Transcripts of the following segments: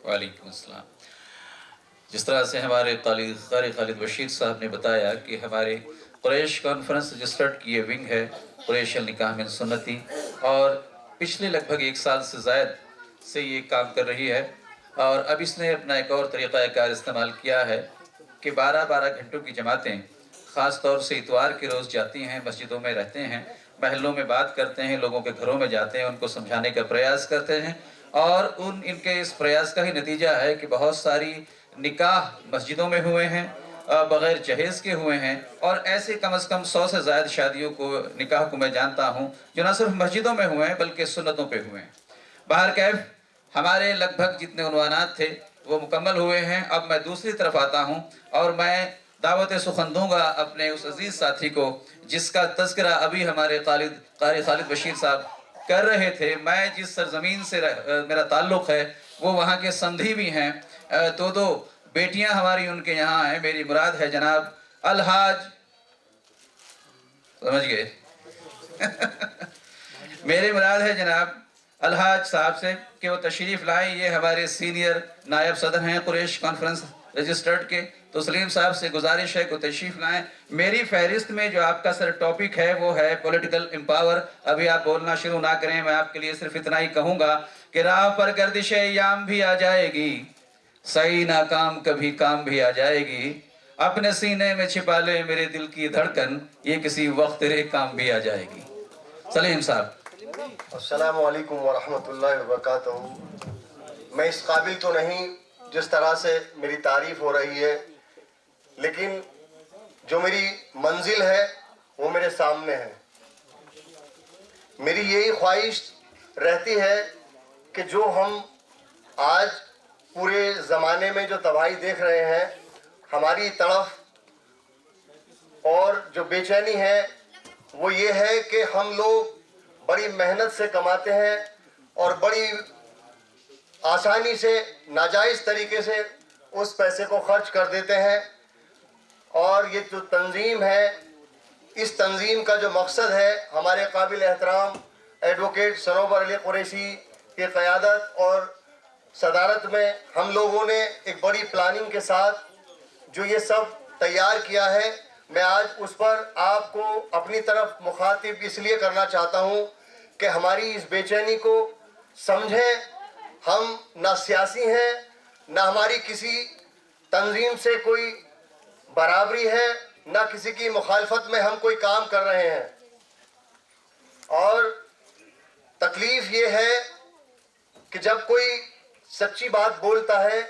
وعلیکم السلام۔ جس طرح سے ہمارے قاری خالد بشیر صاحب نے بتایا کہ ہمارے قریش کانفرنس رجسٹرڈ کی یہ ونگ ہے، قریش النکاح من سنتی، اور پچھلے لگ بھگ 1 سال سے زائد سے یہ کام کر رہی ہے، اور اب اس نے اپنا ایک اور طریقہ کار استعمال کیا ہے کہ 12 گھنٹوں کی جماعتیں خاص طور سے اتوار کے روز جاتی ہیں، مسجدوں میں رہتے ہیں، محلوں میں بات کرتے ہیں، لوگوں کے گھروں میں جاتے ہیں، ان کو سمجھانے کا پریاس کرتے ہیں، اور ان کے اس پریاس کا ہی نتیجہ ہے کہ بہت ساری نکاح مسجدوں میں ہوئے ہیں، بغیر جہیز کے ہوئے ہیں، اور ایسے کم از کم 100 سے زائد شادیوں کو، نکاح کو میں جانتا ہوں جو نہ صرف مسجدوں میں ہوئے ہیں بلکہ سنتوں پہ ہوئے ہیں۔ بہرکیف ہمارے لگ بھگ جتنے عنوانات تھے وہ مکمل ہوئے ہیں۔ اب میں دوسری طرف آتا ہوں اور میں دعوت سخن دوں گا اپنے اس عزیز ساتھی کو جس کا تذکرہ ابھی ہمارے قاری خالد بشیر صاحب کر رہے تھے۔ میں جس سرزمین سے میرا تعلق ہے وہ وہاں کے سندھی بھی ہیں، دو بیٹیاں ہماری ان کے یہاں ہیں۔ میری مراد ہے جناب الحاج، سمجھ گئے میری مراد ہے جناب الحاج صاحب سے کہ وہ تشریف لائیں۔ یہ ہمارے سینئر نائب صدر ہیں قریش کانفرنس رجسٹرڈ کے، تو سلیم صاحب سے گزارش ہے کہ تشریف لائیں۔ میری فہرست میں جو آپ کا سر ٹاپک ہے وہ ہے پولیٹیکل امپاور۔ ابھی آپ بولنا شروع نہ کریں، میں آپ کے لیے صرف اتنا ہی کہوں گا کہ راہ پر گردش ایام بھی آ جائے گی، صحیح ناکام کبھی کام بھی آ جائے گی، اپنے سینے میں چھپا لے میرے دل کی دھڑکن، یہ کسی وقت تیرے کام بھی آ جائے گی۔ سلیم صاحب۔ السلام علیکم ورحمۃ اللہ وبرکاتہ۔ میں اس قابل تو نہیں جس طرح سے میری تعریف ہو رہی ہے، لیکن جو میری منزل ہے وہ میرے سامنے ہے۔ میری یہی خواہش رہتی ہے کہ جو ہم آج پورے زمانے میں جو تباہی دیکھ رہے ہیں، ہماری طرف اور جو بے چینی ہے وہ یہ ہے کہ ہم لوگ بڑی محنت سے کماتے ہیں اور بڑی آسانی سے ناجائز طریقے سے اس پیسے کو خرچ کر دیتے ہیں، اور یہ جو تنظیم ہے، اس تنظیم کا جو مقصد ہے، ہمارے قابل احترام ایڈوکیٹ سنوبر علی قریشی کی قیادت اور صدارت میں ہم لوگوں نے ایک بڑی پلاننگ کے ساتھ جو یہ سب تیار کیا ہے، میں آج اس پر آپ کو اپنی طرف مخاطب اس لیے کرنا چاہتا ہوں کہ ہماری اس بے چینی کو سمجھیں۔ ہم نہ سیاسی ہیں، نہ ہماری کسی تنظیم سے کوئی برابری ہے، نہ کسی کی مخالفت میں ہم کوئی کام کر رہے ہیں، اور تکلیف یہ ہے کہ جب کوئی سچی بات بولتا ہے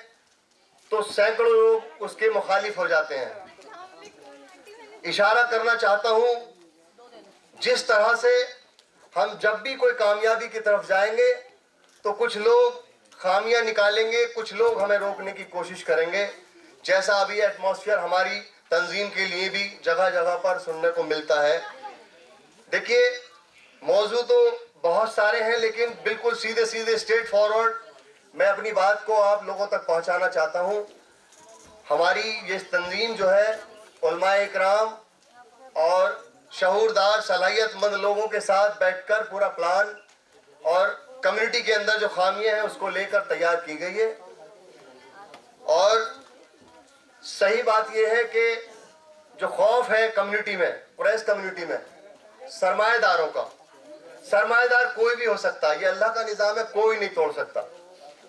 تو سینکڑوں لوگ اس کے مخالف ہو جاتے ہیں۔ اشارہ کرنا چاہتا ہوں، جس طرح سے ہم جب بھی کوئی کامیابی کی طرف جائیں گے تو کچھ لوگ خامیاں نکالیں گے، کچھ لوگ ہمیں روکنے کی کوشش کریں گے، جیسا ابھی ایٹماسفیئر ہماری تنظیم کے لیے بھی جگہ جگہ پر سننے کو ملتا ہے۔ دیکھیے، موضوع تو بہت سارے ہیں، لیکن بالکل سیدھے اسٹریٹ فارورڈ میں اپنی بات کو آپ لوگوں تک پہنچانا چاہتا ہوں۔ ہماری یہ تنظیم جو ہے علماء اکرام اور شعوردار صلاحیت مند لوگوں کے ساتھ بیٹھ کر پورا پلان اور کمیونٹی کے اندر جو خامیاں ہیں اس کو لے کر تیار کی گئی ہے، اور صحیح بات یہ ہے کہ جو خوف ہے کمیونٹی میں، پریس کمیونٹی میں، سرمایہ داروں کا، سرمایہ دار کوئی بھی ہو سکتا ہے، یہ اللہ کا نظام ہے، کوئی نہیں توڑ سکتا۔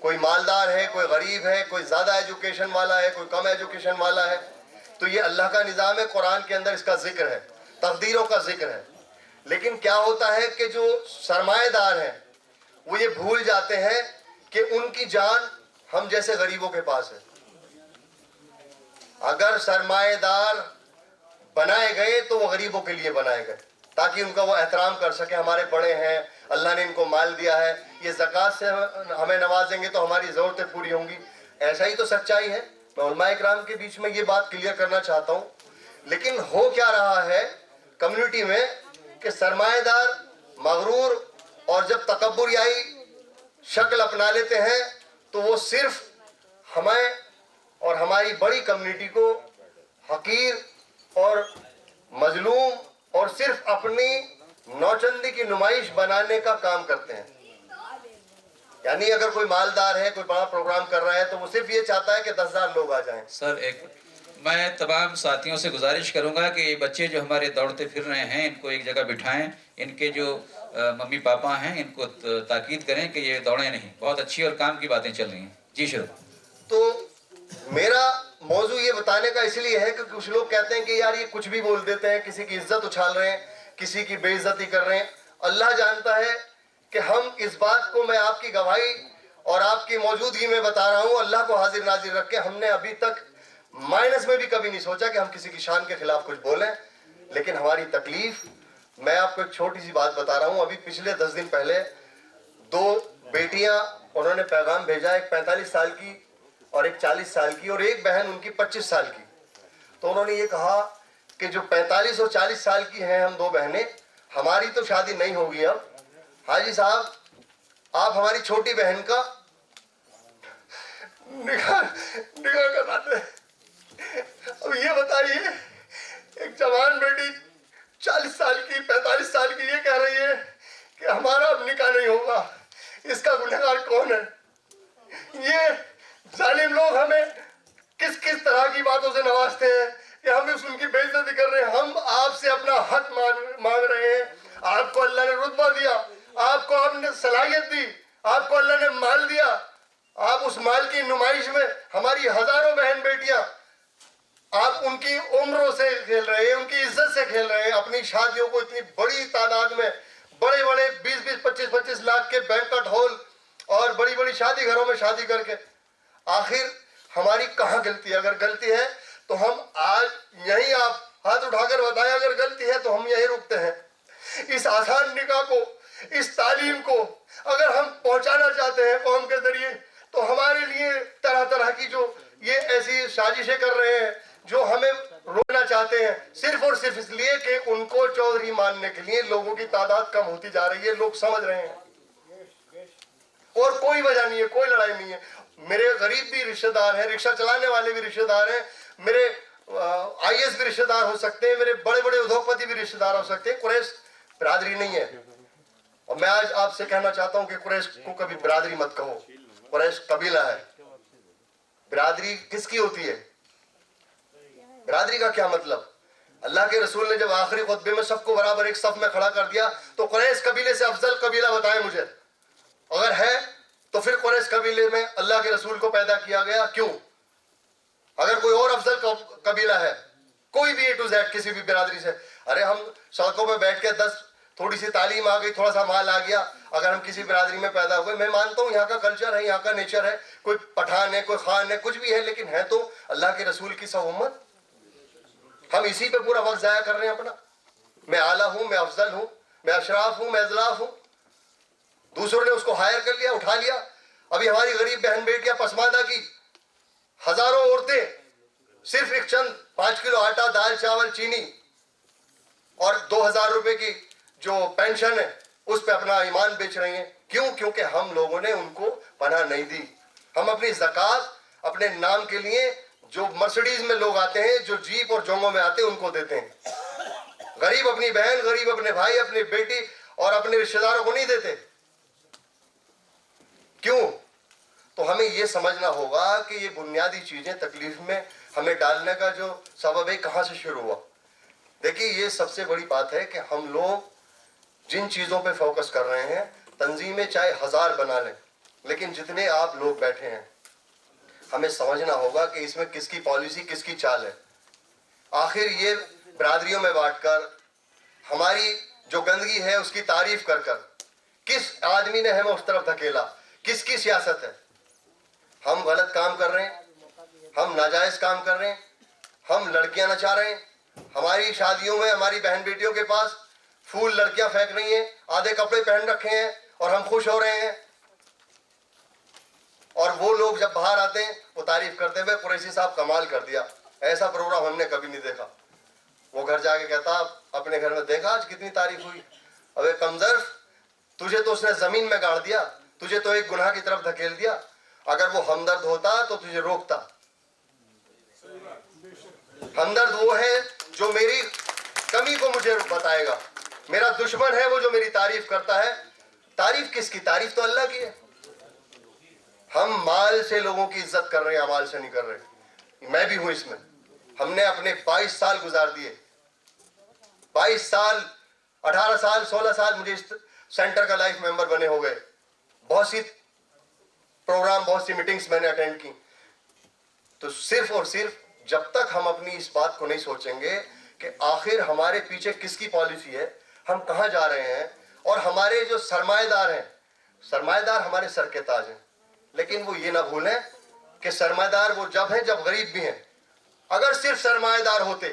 کوئی مالدار ہے، کوئی غریب ہے، کوئی زیادہ ایجوکیشن والا ہے، کوئی کم ایجوکیشن والا ہے، تو یہ اللہ کا نظام ہے، قرآن کے اندر اس کا ذکر ہے، تقدیروں کا ذکر ہے۔ لیکن کیا ہوتا ہے کہ جو سرمایہ دار ہیں وہ یہ بھول جاتے ہیں کہ ان کی جان ہم جیسے غریبوں کے پاس ہے۔ اگر سرمایہ دار بنائے گئے تو وہ غریبوں کے لیے بنائے گئے تاکہ ان کا وہ احترام کر سکے، ہمارے بڑے ہیں، اللہ نے ان کو مال دیا ہے، یہ زکوٰۃ سے ہمیں نوازیں گے تو ہماری ضرورتیں پوری ہوں گی۔ ایسا ہی تو سچائی ہے۔ میں علماء اکرام کے بیچ میں یہ بات کلیئر کرنا چاہتا ہوں۔ لیکن ہو کیا رہا ہے کمیونٹی میں کہ سرمایہ دار مغرور اور جب تکبریائی شکل اپنا لیتے ہیں تو وہ صرف ہمیں اور ہماری بڑی کمیونٹی کو حقیر اور مظلوم اور صرف اپنی نوچندی کی نمائش بنانے کا کام کرتے ہیں۔ یعنی اگر کوئی مالدار ہے، کوئی بڑا پروگرام کر رہا ہے تو وہ صرف یہ چاہتا ہے کہ 10,000 لوگ آ جائیں. سر میں تمام ساتھیوں سے گزارش کروں گا کہ یہ بچے جو ہمارے دوڑتے پھر رہے ہیں ان کو ایک جگہ بٹھائیں. ان کے جو ممی پاپا ہیں ان کو تاکید کریں کہ یہ دوڑیں نہیں. بہت اچھی اور کام کی باتیں چل رہی ہیں. جی شروع. تو میرا موضوع یہ بتانے کا اس لیے ہے کہ کچھ لوگ کہتے ہیں کہ یار یہ کچھ بھی بول دیتے ہیں، کسی کی عزت اچھال رہے ہیں، کسی کی بے عزتی کر رہے ہیں. اللہ جانتا ہے کہ ہم اس بات کو، میں آپ کی گواہی اور آپ کی موجودگی میں بتا رہا ہوں، اللہ کو حاضر ناظر رکھ کے ہم نے ابھی تک مائنس میں بھی کبھی نہیں سوچا کہ ہم کسی کی شان کے خلاف کچھ بولیں. لیکن ہماری تکلیف، میں آپ کو ایک چھوٹی سی بات بتا رہا ہوں. ابھی پچھلے 10 دن پہلے 2 بیٹیاں انہوں نے پیغام بھیجا، ایک 45 سال کی اور ایک 40 سال کی، اور ایک بہن ان کی 25 سال کی. تو انہوں نے یہ کہا کہ جو 45 اور 40 سال کی ہیں ہم 2 بہنیں، ہماری تو شادی نہیں ہوگی اب. حاجی صاحب آپ ہماری چھوٹی بہن کا نکاح کرا دیں. اب یہ بتائیے، ایک جوان بیٹی 40 سال کی 45 سال کی یہ کہہ رہی ہے کہ ہمارا اب نکاح نہیں ہوگا. اس کا گنہگار کون ہے؟ یہ ظالم لوگ ہمیں کس کس طرح کی باتوں سے نوازتے ہیں کہ ہم ان کی بے عزتی کر رہے ہیں. ہم آپ سے اپنا حق مانگ رہے ہیں. آپ کو اللہ نے رتبہ دیا، آپ کو ہم نے صلاحیت دی، آپ کو اللہ نے مال دیا. آپ اس مال کی نمائش میں ہماری ہزاروں بہن بیٹیاں، آپ ان کی عمروں سے کھیل رہے ہیں، ان کی عزت سے کھیل رہے ہیں. اپنی شادیوں کو اتنی بڑی تعداد میں، بڑے بڑے 20-20 25-25 لاکھ کے بینکٹ ہال اور بڑی بڑی شادی گھروں میں شادی کر کے، آخر ہماری کہاں غلطی ہے؟ اگر غلطی ہے تو ہم آج یہیں، آپ ہاتھ اٹھا کر بتائیں اگر غلطی ہے تو ہم یہیں رکتے ہیں. اس آسان نکاح کو، اس تعلیم کو اگر ہم پہنچانا چاہتے ہیں قوم کے ذریعے، تو ہمارے لیے طرح طرح کی جو یہ ایسی سازشیں کر رہے ہیں جو ہمیں روکنا چاہتے ہیں، صرف اور صرف اس لیے کہ ان کو چودھری ماننے کے لیے لوگوں کی تعداد کم ہوتی جا رہی ہے. لوگ سمجھ رہے ہیں اور کوئی وجہ نہیں ہے، کوئی لڑائی نہیں ہے. میرے غریب بھی رشتہ دار ہیں، رکشہ چلانے والے بھی رشتہ دار ہیں، میرے IAS بھی رشتہ دار ہو سکتے ہیں، میرے بڑے بڑے ادھوگپتی بھی رشتہ دار ہو سکتے ہیں. قریش برادری نہیں ہے. اور میں آج آپ سے کہنا چاہتا ہوں کہ قریش کو کبھی برادری مت کہو. قریش قبیلہ ہے. برادری کس کی ہوتی ہے؟ برادری کا کیا مطلب؟ اللہ کے رسول نے جب آخری خطبے میں سب کو برابر ایک صف میں کھڑا کر دیا تو قریش قبیلے سے افضل قبیلہ بتائیں مجھے. اگر ہے تو پھر قریش قبیلے میں اللہ کے رسول کو پیدا کیا گیا کیوں؟ اگر کوئی اور افضل قبیلہ ہے، کوئی بھی A to Z کسی بھی برادری سے، ارے ہم سڑکوں پہ بیٹھ کے تھوڑی سی تعلیم آ گئی، تھوڑا سا مال آ گیا، اگر ہم کسی برادری میں پیدا ہوئے، میں مانتا ہوں یہاں کا کلچر ہے، یہاں کا نیچر ہے، کوئی پٹھان ہے، کوئی خان ہے، کچھ بھی ہے، لیکن ہے تو اللہ کے رسول کی سب امت. ہم اسی پہ پورا وقت ضائع کر رہے ہیں اپنا. میں اعلیٰ ہوں، میں افضل ہوں، میں اشراف ہوں، میں اضلاف ہوں. دوسروں نے اس کو ہائر کر لیا، اٹھا لیا. ابھی ہماری غریب بہن بیٹیاں پسماندہ کی ہزاروں عورتیں صرف ایک چند 5 کلو آٹا، دال، چاول، چینی اور 2,000 روپے کی جو پینشن ہے اس پہ اپنا ایمان بیچ رہی ہیں. کیوں؟ کیونکہ ہم لوگوں نے ان کو پناہ نہیں دی. ہم اپنی زکوٰۃ اپنے نام کے لیے، جو مرسڈیز میں لوگ آتے ہیں، جو جیپ اور جونگوں میں آتے ہیں، ان کو دیتے ہیں. غریب اپنی بہن، غریب اپنے بھائی، اپنی بیٹی اور اپنے رشتہ داروں کو نہیں دیتے. کیوں؟ تو ہمیں یہ سمجھنا ہوگا کہ یہ بنیادی چیزیں تکلیف میں ہمیں ڈالنے کا جو سبب ہے کہاں سے شروع ہوا. دیکھیے یہ سب سے بڑی بات ہے کہ ہم لوگ جن چیزوں پہ فوکس کر رہے ہیں، تنظیمیں چاہے 1000 بنا لیں، لیکن جتنے آپ لوگ بیٹھے ہیں ہمیں سمجھنا ہوگا کہ اس میں کس کی پالیسی، کس کی چال ہے. آخر یہ برادریوں میں بانٹ کر، ہماری جو گندگی ہے اس کی تعریف کر کر، کس آدمی نے ہمیں اس طرف دھکیلا؟ کس کی سیاست ہے؟ ہم غلط کام کر رہے ہیں، ہم ناجائز کام کر رہے ہیں، ہم لڑکیاں نچا رہے ہیں. ہماری شادیوں میں ہماری بہن بیٹیوں کے پاس پھول لڑکیاں پھینک رہی ہیں، آدھے کپڑے پہن رکھے ہیں اور ہم خوش ہو رہے ہیں. اور وہ لوگ جب باہر آتے ہیں وہ تعریف کرتے ہوئے قریشی صاحب کمال کر دیا، ایسا پروگرام ہم نے کبھی نہیں دیکھا. وہ گھر جا کے کہتا اپنے گھر میں دیکھا آج کتنی تعریف ہوئی. ابے کمزرف، تجھے تو اس نے زمین میں گاڑ دیا، تجھے تو ایک گناہ کی طرف دھکیل دیا. اگر وہ ہمدرد ہوتا تو تجھے روکتا. ہمدرد وہ ہے جو میری کمی کو مجھے بتائے گا. میرا دشمن ہے وہ جو میری تعریف کرتا ہے. تعریف کس کی؟ تعریف تو اللہ کی ہے. ہم مال سے لوگوں کی عزت کر رہے ہیں، امال سے نہیں کر رہے. میں بھی ہوں اس میں. ہم نے اپنے 22 سال گزار دیے، 22 سال، 18 سال، 16 سال مجھے اس سینٹر کا لائف ممبر بنے ہو گئے. بہت سی پروگرام، بہت سی میٹنگز میں نے اٹینڈ کی. تو صرف اور صرف جب تک ہم اپنی اس بات کو نہیں سوچیں گے کہ آخر ہمارے پیچھے کس کی پالیسی ہے، ہم کہاں جا رہے ہیں، اور ہمارے جو سرمایہ دار ہیں، سرمایہ دار ہمارے سر کے تاج ہیں، لیکن وہ یہ نہ بھولیں کہ سرمایہ دار وہ جب ہیں جب غریب بھی ہیں. اگر صرف سرمایہ دار ہوتے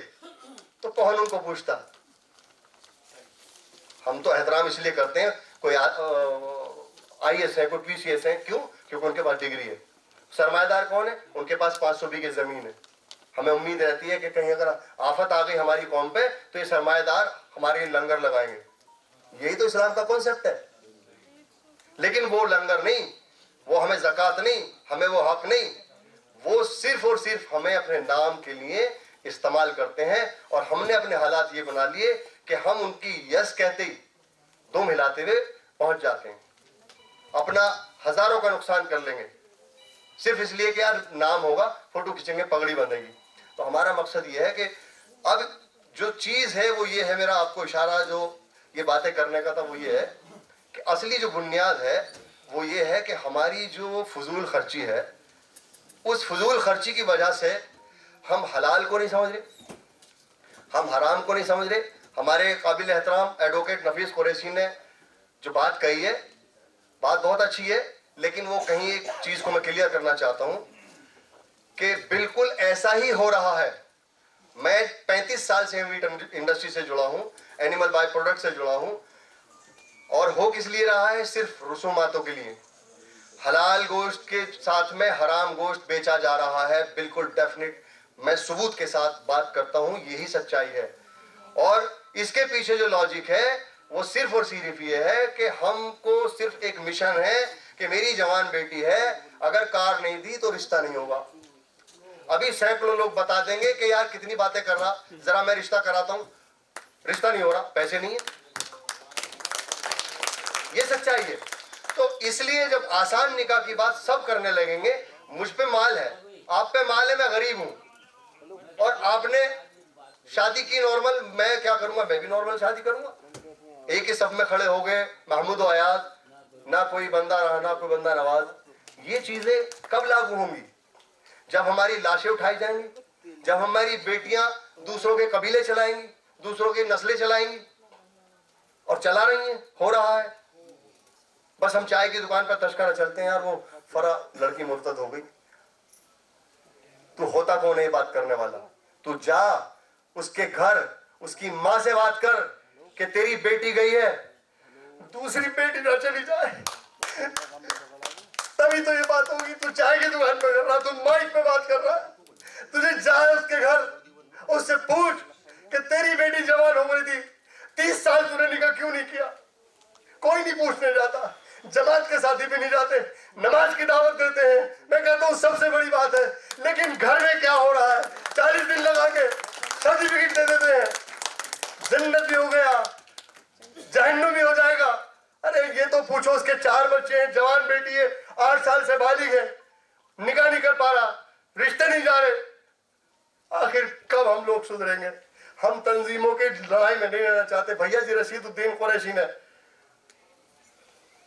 تو کون ان کو پوچھتا. ہم تو احترام اس لیے کرتے ہیں، کوئی آئی ایس ہے، کوئی پی سی ایس ہے، کیوں؟ کیونکہ ان کے پاس ڈگری ہے. سرمایہ دار کون ہے؟ ان کے پاس 500 بیگھے زمین ہے. ہمیں امید رہتی ہے کہ کہیں اگر آفت آ گئی ہماری قوم پہ تو یہ سرمایہ دار ہمارے لیے لنگر لگائیں گے. یہی تو اسلام کا کانسیپٹ ہے. لیکن وہ لنگر نہیں، وہ ہمیں زکوٰۃ نہیں، ہمیں وہ حق نہیں، وہ صرف اور صرف ہمیں اپنے نام کے لیے استعمال کرتے ہیں. اور ہم نے اپنے حالات یہ بنا لیے کہ ہم ان کی یس کہتے ہی دم ہلاتے ہوئے پہنچ جاتے ہیں. اپنا ہزاروں کا نقصان کر لیں گے صرف اس لیے کہ یار نام ہوگا، فوٹو کھینچیں گے، پگڑی بندھے گی. تو ہمارا مقصد یہ ہے کہ اب جو چیز ہے وہ یہ ہے، میرا آپ کو اشارہ جو یہ باتیں کرنے کا تھا وہ یہ ہے کہ اصلی جو بنیاد ہے وہ یہ ہے کہ ہماری جو فضول خرچی ہے، اس فضول خرچی کی وجہ سے ہم حلال کو نہیں سمجھ رہے، ہم حرام کو نہیں سمجھ رہے. ہمارے قابل احترام ایڈوکیٹ نفیس قریشی نے جو بات کہی ہے، بات بہت اچھی ہے، لیکن وہ کہیں ایک چیز کو میں کلیئر کرنا چاہتا ہوں کہ بالکل ایسا ہی ہو رہا ہے. میں 35 سال سے میٹ انڈسٹری سے جڑا ہوں، اینیمل بائی پروڈکٹ سے جڑا ہوں، اور ہو کس لیے رہا ہے؟ صرف رسوماتوں کے لیے. حلال گوشت کے ساتھ میں حرام گوشت بیچا جا رہا ہے، بالکل ڈیفینٹ. میں ثبوت کے ساتھ بات کرتا ہوں، یہی سچائی ہے. اور اس کے پیچھے جو لاجک ہے وہ صرف اور صرف یہ ہے کہ ہم کو صرف ایک مشن ہے کہ میری جوان بیٹی ہے، اگر کار نہیں دی تو رشتہ نہیں ہوگا. ابھی سینکڑوں لوگ بتا دیں گے کہ یار کتنی باتیں کر رہا، ذرا میں رشتہ کراتا ہوں، رشتہ نہیں ہو رہا، پیسے نہیں ہیں. یہ سچائی ہے. تو اس لیے جب آسان نکاح کی بات سب کرنے لگیں گے، مجھ پہ مال ہے، آپ پہ مال ہے، میں غریب ہوں، اور آپ نے شادی کی نارمل، میں کیا کروں گا؟ میں بھی نارمل شادی کروں گا. ایک ہی صف میں کھڑے ہو گئے محمود و ایاز، نہ کوئی بندہ رہا نہ کوئی بندہ نواز. یہ چیزیں کب لاگو ہوں گی؟ جب ہماری لاشیں اٹھائی جائیں گی، جب ہماری بیٹیاں دوسروں کے قبیلے چلائیں گی، دوسروں کی نسلیں چلائیں گی. اور چلا رہی ہیں، ہو رہا ہے. بس ہم چائے کی دکان پر تذکرہ چلتے ہیں، یار وہ فرا لڑکی مرتد ہو گئی. تو ہوتا کون ہے یہ بات کرنے والا؟ تو جا اس کے گھر، اس کی ماں سے بات کر کہ تیری بیٹی گئی ہے، دوسری بیٹی نہ چلی جائے. تبھی تو یہ بات ہوگی. تو چائے کی دکان پہ کر رہا، تو مائک پہ بات کر رہا. تجھے جائے اس کے گھر، اس سے پوچھ کہ تیری بیٹی جوان ہو گئی تھی، 30 سال تو نے نکاح کیوں نہیں کیا؟ کوئی نہیں پوچھنے جاتا، جماعت کے ساتھی بھی نہیں جاتے، نماز کی دعوت دیتے ہیں. میں کہتا ہوں سب سے بڑی بات ہے، لیکن گھر میں کیا ہو رہا ہے؟ 40 دن لگا کے سرٹیفکیٹ دے دیتے ہیں، جنت بھی ہو گیا، جہنم بھی ہو جائے گا. ارے یہ تو پوچھو، اس کے 4 بچے ہیں، جوان بیٹی ہے، 8 سال سے بالغ ہے، نکاح نہیں کر پا رہا، رشتے نہیں جا رہے. آخر کب ہم لوگ سدھریں گے؟ ہم تنظیموں کے لڑائی میں نہیں رہنا چاہتے. بھیا جی رشید الدین قریشی نے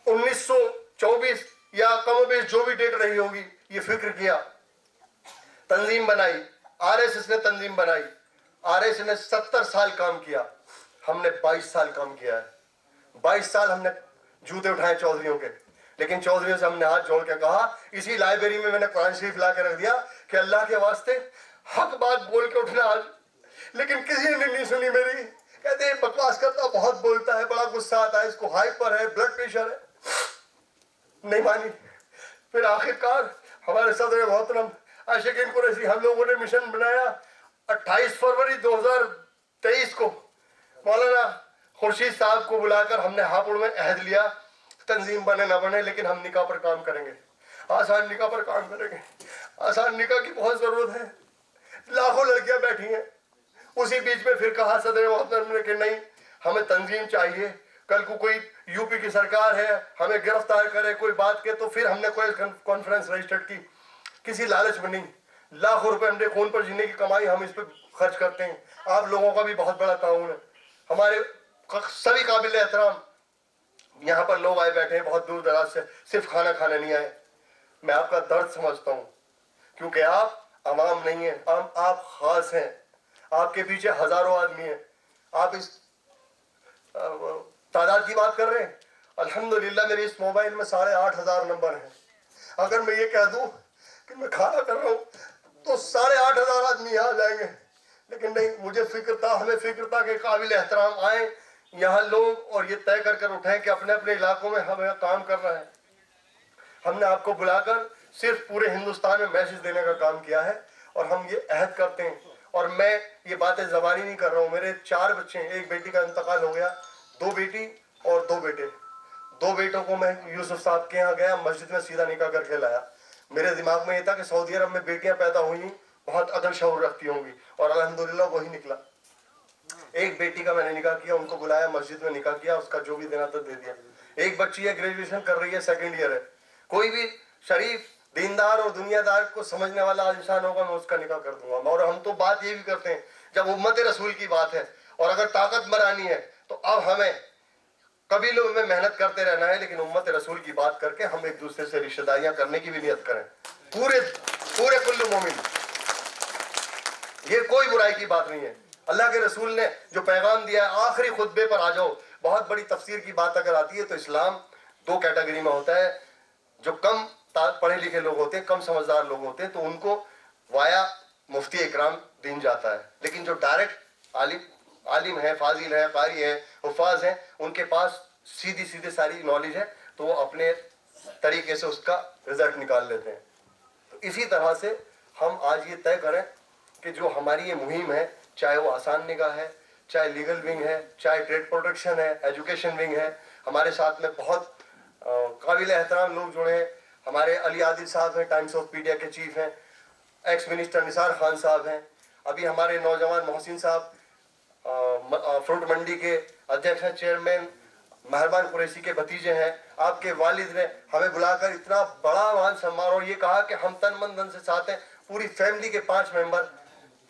1924 یا کم و بیش جو بھی ڈیٹ رہی ہوگی، یہ فکر کیا، تنظیم بنائی. آر ایس ایس نے تنظیم بنائی، آر ایس ایس نے 70 سال کام کیا، ہم نے 22 سال کام کیا ہے. 22 سال ہم نے جوتے اٹھائے چودھریوں کے، لیکن چودھریوں سے ہم نے ہاتھ جوڑ کے کہا، اسی لائبریری میں نے قرآن شریف لا کے رکھ دیا کہ اللہ کے واسطے حق بات بول کے اٹھنا آج. لیکن کسی نے نہیں سنی میری. کہتے ہیں بکواس کرتا، بہت بولتا ہے، بڑا غصہ آتا ہے، اس کو ہائپر ہے، بلڈ پریشر ہے. نہیں مانی. پھر آخرکار ہمارے صدر محترم عاشقین قریشی، ہم لوگوں نے مشن بنایا. 28 فروری 2023 کو مولانا خورشید صاحب کو بلا کر ہم نے ہاپوڑ میں عہد لیا، تنظیم بنے نہ بنے لیکن ہم نکاح پر کام کریں گے، آسان نکاح پر کام کریں گے. آسان نکاح کی بہت ضرورت ہے، لاکھوں لڑکیاں بیٹھی ہیں. اسی بیچ میں پھر کہا صدر محترم نے کہ نہیں، ہمیں تنظیم چاہیے، کل کو کوئی یو پی کی سرکار ہے ہمیں گرفتار کرے کوئی بات کے تو پھر ہم نے کوئی کانفرنس رجسٹرڈ کی، کسی لالچ میں نہیں. لاکھوں روپے ہم نے خون پر جینے کی کمائی ہم اس پہ خرچ کرتے ہیں. آپ لوگوں کا بھی بہت بڑا تعاون ہے. ہمارے سبھی قابل احترام یہاں پر لوگ آئے بیٹھے ہیں بہت دور دراز سے، صرف کھانا کھانے نہیں آئے. میں آپ کا درد سمجھتا ہوں کیونکہ آپ عوام نہیں ہیں، آپ خاص ہیں. آپ کے پیچھے ہزاروں آدمی ہیں. آپ اس تعداد کی بات کر رہے ہیں. الحمدللہ میرے اس موبائل میں 8,500 نمبر ہیں. اگر میں یہ کہہ دوں کہ میں کھانا کر رہا ہوں تو 8,500 آدمی یہاں جائیں گے، لیکن نہیں، مجھے فکر تھا، ہمیں فکر تھا کہ قابل احترام آئیں یہاں لوگ اور یہ طے کر اٹھائیں کہ اپنے اپنے علاقوں میں ہم کام کر رہے ہیں. ہم نے آپ کو بلا کر صرف پورے ہندوستان میں میسج دینے کا کام کیا ہے اور ہم یہ عہد کرتے ہیں. اور میں یہ باتیں زبانی نہیں کر رہا ہوں. میرے 4 بچے ہیں، ایک بیٹی کا انتقال ہو گیا، 2 بیٹی اور 2 بیٹے. 2 بیٹوں کو میں یوسف صاحب کے یہاں گیا، مسجد میں سیدھا نکاح کر کے لایا. میرے دماغ میں یہ تھا کہ سعودی عرب میں بیٹیاں پیدا ہوئی بہت عقل شعور رکھتی ہوں گی، اور الحمدللہ وہی نکلا. ایک بیٹی کا میں نے نکاح کیا، ان کو بلایا، مسجد میں نکاح کیا، اس کا جو بھی دینا تھا دے دیا. ایک بچی ہے، گریجویشن کر رہی ہے، 2nd ایئر ہے. کوئی بھی شریف دیندار اور دنیا دار کو سمجھنے والا انسان ہوگا میں اس کا نکاح کر دوں گا. اور ہم تو بات یہ بھی کرتے ہیں جب امت رسول کی بات ہے اور اگر طاقت برانی ہے تو اب ہمیں قبیلوں میں محنت کرتے رہنا ہے، لیکن امت رسول کی بات کر کے ہم ایک دوسرے سے رشتہ داریاں کرنے کی بھی نیت کریں. پورے کل مومن، یہ کوئی برائی کی بات نہیں ہے. اللہ کے رسول نے جو پیغام دیا ہے آخری خطبے پر آ جاؤ. بہت بڑی تفسیر کی بات اگر آتی ہے تو اسلام 2 کیٹیگری میں ہوتا ہے. جو کم پڑھے لکھے لوگ ہوتے ہیں، کم سمجھدار لوگ ہوتے ہیں، تو ان کو وایا مفتی اکرام دین جاتا ہے. لیکن جو ڈائریکٹ عالم ہے، فاضل ہے، قاری ہے، حفاظ ہیں، ان کے پاس سیدھی ساری نالج ہے تو وہ اپنے طریقے سے اس کا رزلٹ نکال لیتے ہیں. تو اسی طرح سے ہم آج یہ طے کریں کہ جو ہماری یہ مہم ہے، چاہے وہ آسان نگاہ ہے، چاہے لیگل ونگ ہے، چاہے ٹریڈ پروٹیکشن ہے، ایجوکیشن ونگ ہے. ہمارے ساتھ میں بہت قابل احترام لوگ جڑے ہیں. ہمارے علی عادل صاحب ہیں، ٹائمز آف میڈیا کے چیف ہیں. ایکس منسٹر نثار خان صاحب ہیں. ابھی ہمارے نوجوان محسن صاحب فروٹ منڈی کے ادھیکش ہیں، چیئرمین مہربان قریشی کے بھتیجے ہیں. آپ کے والد نے ہمیں بلا کر اتنا بڑا مان سمان اور یہ کہا کہ ہم تن من دھن سے ساتھ ہیں. پوری فیملی کے 5 ممبر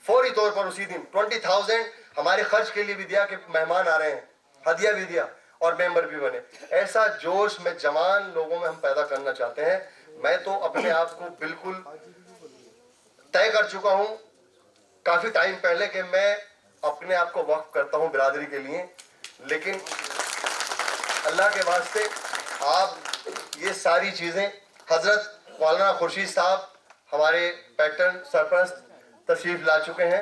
فوری طور پر اسی دن 20,000 ہمارے خرچ کے لیے بھی دیا کہ مہمان آ رہے ہیں، ہدیہ بھی دیا اور ممبر بھی بنے. ایسا جوش میں جوان لوگوں میں ہم پیدا کرنا چاہتے ہیں. میں تو اپنے آپ کو بالکل طے کر چکا ہوں کافی ٹائم پہلے کہ میں اپنے آپ کو وقف کرتا ہوں برادری کے لیے. لیکن اللہ کے واسطے آپ یہ ساری چیزیں، حضرت مولانا خورشید صاحب ہمارے پیٹرن سرپرست تشریف لا چکے ہیں.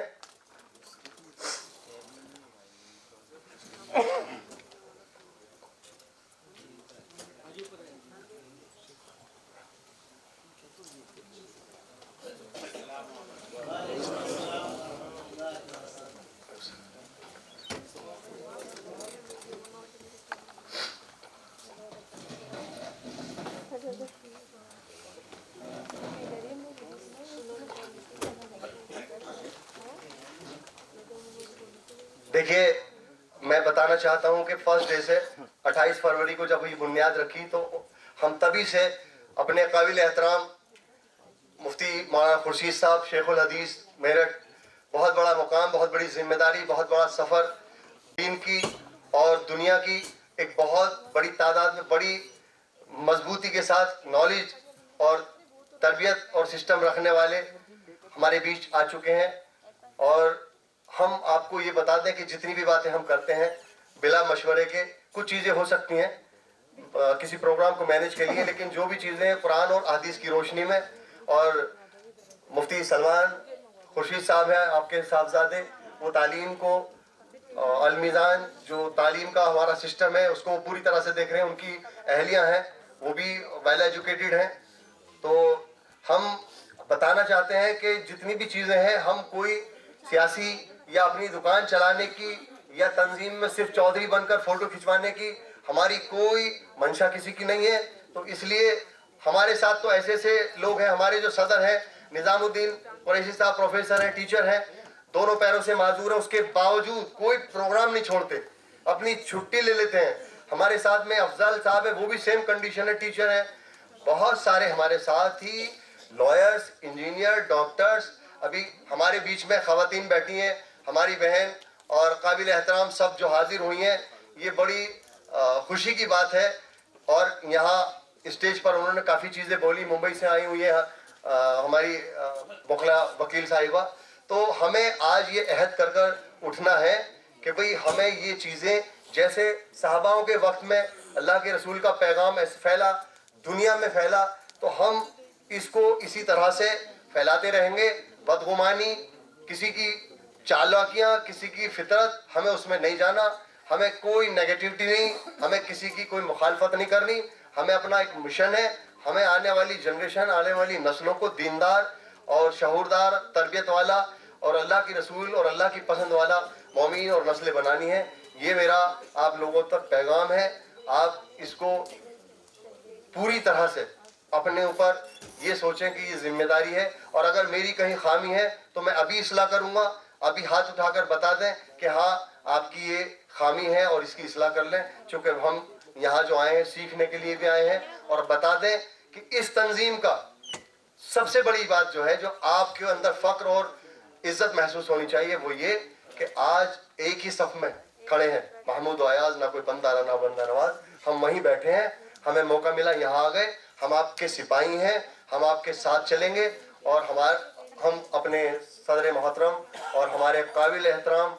دیکھیے، میں بتانا چاہتا ہوں کہ فرسٹ ڈے سے 28 فروری کو جب یہ بنیاد رکھی تو ہم تبھی سے اپنے قابل احترام مفتی مولانا خورشید صاحب شیخ الحدیث میرٹھ، بہت بڑا مقام، بہت بڑی ذمہ داری، بہت بڑا سفر، دین کی اور دنیا کی ایک بہت بڑی تعداد میں بڑی مضبوطی کے ساتھ نالج اور تربیت اور سسٹم رکھنے والے ہمارے بیچ آ چکے ہیں. اور ہم آپ کو یہ بتا دیں کہ جتنی بھی باتیں ہم کرتے ہیں بلا مشورے کے، کچھ چیزیں ہو سکتی ہیں کسی پروگرام کو مینیج کے لیے، لیکن جو بھی چیزیں قرآن اور حدیث کی روشنی میں، اور مفتی سلمان خورشید صاحب ہیں آپ کے صاحبزادے، وہ تعلیم کو المیزان جو تعلیم کا ہمارا سسٹم ہے اس کو پوری طرح سے دیکھ رہے ہیں. ان کی اہلیہ ہیں، وہ بھی ویل ایجوکیٹڈ ہیں. تو ہم بتانا چاہتے ہیں کہ جتنی بھی چیزیں ہیں، ہم کوئی سیاسی یا اپنی دکان چلانے کی یا تنظیم میں صرف چودھری بن کر فوٹو کھنچوانے کی ہماری کوئی منشا کسی کی نہیں ہے. تو اس لیے ہمارے ساتھ تو ایسے ایسے لوگ ہیں. ہمارے جو صدر ہیں نظام الدین قریشی صاحب پروفیسر ہیں، ٹیچر ہیں، دونوں پیروں سے معذور ہیں، اس کے باوجود کوئی پروگرام نہیں چھوڑتے، اپنی چھٹی لے لیتے ہیں ہمارے ساتھ میں افضل صاحب ہے, وہ بھی سیم کنڈیشن ہے, ٹیچر ہے. بہت سارے ہمارے ساتھ ہی لائرز, انجینئر, ڈاکٹرز. ابھی ہمارے بیچ میں خواتین بیٹھی ہیں, ہماری بہن اور قابل احترام سب جو حاضر ہوئی ہیں, یہ بڑی خوشی کی بات ہے. اور یہاں اسٹیج پر انہوں نے کافی چیزیں بولی, ممبئی سے آئی ہوئی ہیں ہماری بخلا وکیل صاحبہ. تو ہمیں آج یہ عہد کر کر اٹھنا ہے کہ بھئی ہمیں یہ چیزیں جیسے صحاباؤں کے وقت میں اللہ کے رسول کا پیغام ایسے پھیلا, دنیا میں پھیلا, تو ہم اس کو اسی طرح سے پھیلاتے رہیں گے. بدگمانی, کسی کی چالاکیاں, کسی کی فطرت, ہمیں اس میں نہیں جانا. ہمیں کوئی نیگیٹیوٹی نہیں, ہمیں کسی کی کوئی مخالفت نہیں کرنی. ہمیں اپنا ایک مشن ہے, ہمیں آنے والی جنریشن, آنے والی نسلوں کو دیندار اور شعوردار, تربیت والا اور اللہ کی رسول اور اللہ کی پسند والا مومن اور نسلیں بنانی ہے. یہ میرا آپ لوگوں تک پیغام ہے. آپ اس کو پوری طرح سے اپنے اوپر یہ سوچیں کہ یہ ذمہ داری ہے, اور اگر میری کہیں خامی ہے تو میں ابھی اصلاح کروں گا. ابھی ہاتھ اٹھا کر بتا دیں کہ ہاں آپ کی یہ خامی ہے اور اس کی اصلاح کر لیں. چونکہ ہم یہاں جو آئے ہیں سیکھنے کے لیے بھی آئے ہیں, اور بتا دیں کہ اس تنظیم کا سب سے بڑی بات جو ہے, جو آپ کے اندر فخر اور عزت محسوس ہونی چاہیے, وہ یہ کہ آج ایک ہی صف میں کھڑے ہیں. محمود و ایاز, نہ کوئی بندہ نہ بندہ نواز, ہم وہیں بیٹھے ہیں. ہمیں موقع ملا, یہاں آ گئے. ہم آپ کے سپاہی ہیں, ہم آپ کے ساتھ چلیں گے. اور ہم اپنے صدر محترم اور ہمارے قابل احترام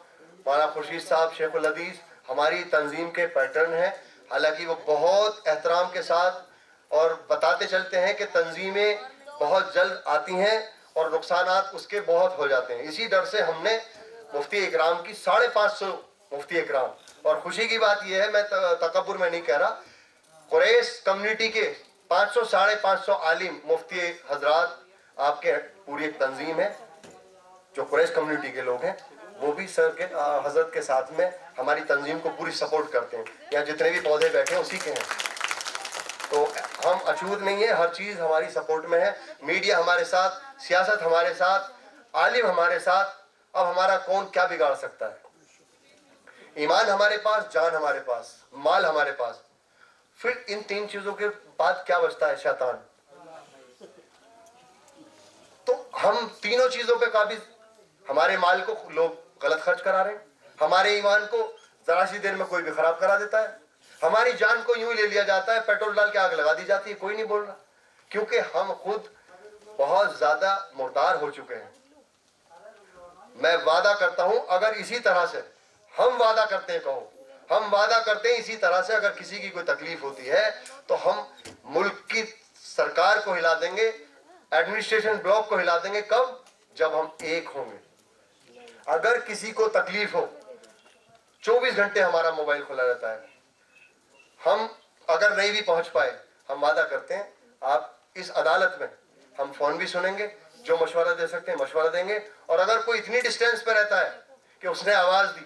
مولانا خورشید صاحب شیخ الحدیث ہماری تنظیم کے پیٹرن ہیں. حالانکہ وہ بہت احترام کے ساتھ اور بتاتے چلتے ہیں کہ تنظیمیں بہت جلد آتی ہیں اور نقصانات اس کے بہت ہو جاتے ہیں. اسی ڈر سے ہم نے مفتی اکرام کی 550 مفتی اکرام, اور خوشی کی بات یہ ہے, میں تکبر میں نہیں کہہ رہا, قریش کمیونٹی کے 500-550 عالم مفتی حضرات آپ کے پوری ایک تنظیم ہے. جو قریش کمیونٹی کے لوگ ہیں وہ بھی سر کے حضرت کے ساتھ میں ہماری تنظیم کو پوری سپورٹ کرتے ہیں. یہاں جتنے بھی پودے بیٹھے ہیں اسی کے ہیں. تو ہم اچھوت نہیں ہیں, ہر چیز ہماری سپورٹ میں ہے. میڈیا ہمارے ساتھ, سیاست ہمارے ساتھ, عالم ہمارے ساتھ. اب ہمارا کون کیا بگاڑ سکتا ہے؟ ایمان ہمارے پاس, جان ہمارے پاس, مال ہمارے پاس. پھر ان 3 چیزوں کے بعد کیا بچتا ہے؟ شیطان. تو ہم تینوں چیزوں پہ قابض. ہمارے مال کو لوگ غلط خرچ کرا رہے ہیں, ہمارے ایمان کو ذرا سی دیر میں کوئی بھی خراب کرا دیتا ہے, ہماری جان کو یوں ہی لے لیا جاتا ہے, پیٹرول ڈال کے آگ لگا دی جاتی ہے, کوئی نہیں بول رہا. کیونکہ ہم خود بہت زیادہ مردار ہو چکے ہیں. میں وعدہ کرتا ہوں, اگر اسی طرح سے ہم وعدہ کرتے ہیں, ہم وعدہ کرتے ہیں اسی طرح سے اگر کسی کی کوئی تکلیف ہوتی ہے تو ہم ملک کی سرکار کو ہلا دیں گے, ایڈمنسٹریشن بلاک کو ہلا دیں گے. کب؟ جب ہم ایک ہوں گے. اگر کسی کو تکلیف ہو, 24 گھنٹے ہمارا موبائل کھلا رہتا ہے. ہم اگر نہیں بھی پہنچ پائے, ہم وعدہ کرتے ہیں آپ اس عدالت میں ہم فون بھی سنیں گے, جو مشورہ دے سکتے ہیں مشورہ دیں گے. اور اگر کوئی اتنی ڈسٹینس پہ رہتا ہے کہ اس نے آواز دی,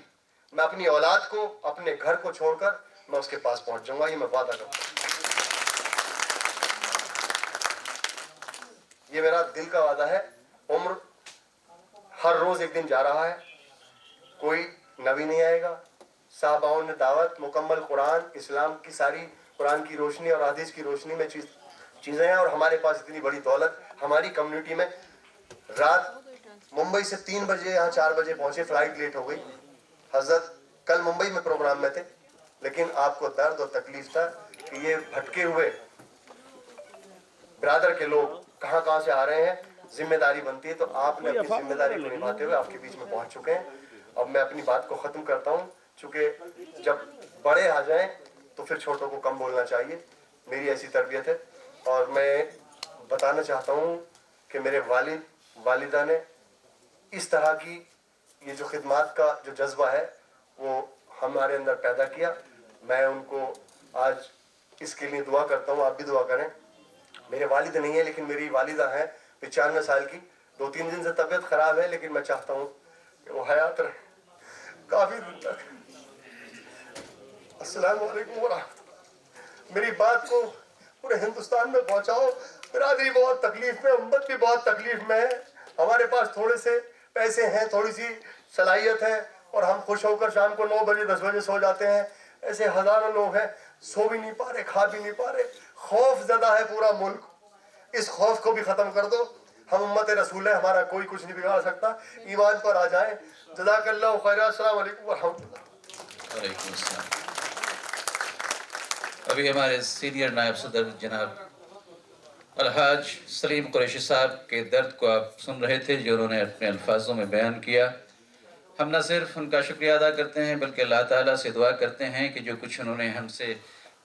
میں اپنی اولاد کو, اپنے گھر کو چھوڑ کر میں اس کے پاس پہنچ جاؤں گا. یہ میں وعدہ کرتا ہوں, یہ میرا دل کا وعدہ ہے. عمر ہر روز ایک دن جا رہا ہے, کوئی نبی نہیں آئے گا. صحاباؤں نے دعوت, مکمل قرآن, اسلام کی ساری قرآن کی روشنی اور حدیث کی روشنی میں چیزیں ہیں. اور ہمارے پاس اتنی بڑی دولت ہماری کمیونٹی میں. رات ممبئی سے 3 بجے یہاں 4 بجے پہنچے, فلائٹ لیٹ ہو گئی. حضرت کل ممبئی میں پروگرام میں تھے, لیکن آپ کو درد اور تکلیف تھا کہ یہ بھٹکے ہوئے برادر کے لوگ کہاں کہاں سے آ رہے ہیں. ذمہ داری بنتی ہے, تو آپ نے اپنی ذمہ داری کو نبھاتے ہوئے آپ کے بیچ میں پہنچ چکے ہیں. اب میں اپنی بات کو ختم کرتا ہوں, چونکہ جب بڑے آ جائیں تو پھر چھوٹوں کو کم بولنا چاہیے. میری ایسی تربیت ہے. اور میں بتانا چاہتا ہوں کہ میرے والد والدہ نے اس طرح کی یہ جو خدمات کا جو جذبہ ہے وہ ہمارے اندر پیدا کیا. میں ان کو آج اس کے لیے دعا کرتا ہوں, آپ بھی دعا کریں. میرے والد نہیں ہے لیکن میری والدہ ہیں 95 سال کی. 2-3 دن سے طبیعت خراب ہے, لیکن میں چاہتا ہوں کہ وہ حیات رہے کافی دن تک. السلام علیکم ورحمۃ. میری بات کو پورے ہندوستان میں پہنچاؤ. برادری بہت تکلیف میں, امت بھی بہت تکلیف میں ہے. ہمارے پاس تھوڑے سے پیسے ہیں, تھوڑی سی صلاحیت ہے, اور ہم خوش ہو کر شام کو 9 بجے 10 بجے سو جاتے ہیں. ایسے ہزاروں لوگ ہیں سو بھی نہیں پا رہے, کھا بھی نہیں پا رہے, خوف زدہ ہے پورا ملک. اس خوف کو بھی ختم کر دو. ہم امت رسول ہے, ہمارا کوئی کچھ نہیں بگاڑ سکتا. ایمان پر آ جائیں. جزاک اللہ خیر. السلام علیکم ورحمۃ اللہ. وعلیکم السلام. ابھی ہمارے سینئر نائب صدر جناب الحاج سلیم قریشی صاحب کے درد کو آپ سن رہے تھے, جو انہوں نے اپنے الفاظوں میں بیان کیا. ہم نہ صرف ان کا شکریہ ادا کرتے ہیں بلکہ اللہ تعالیٰ سے دعا کرتے ہیں کہ جو کچھ انہوں نے ہم سے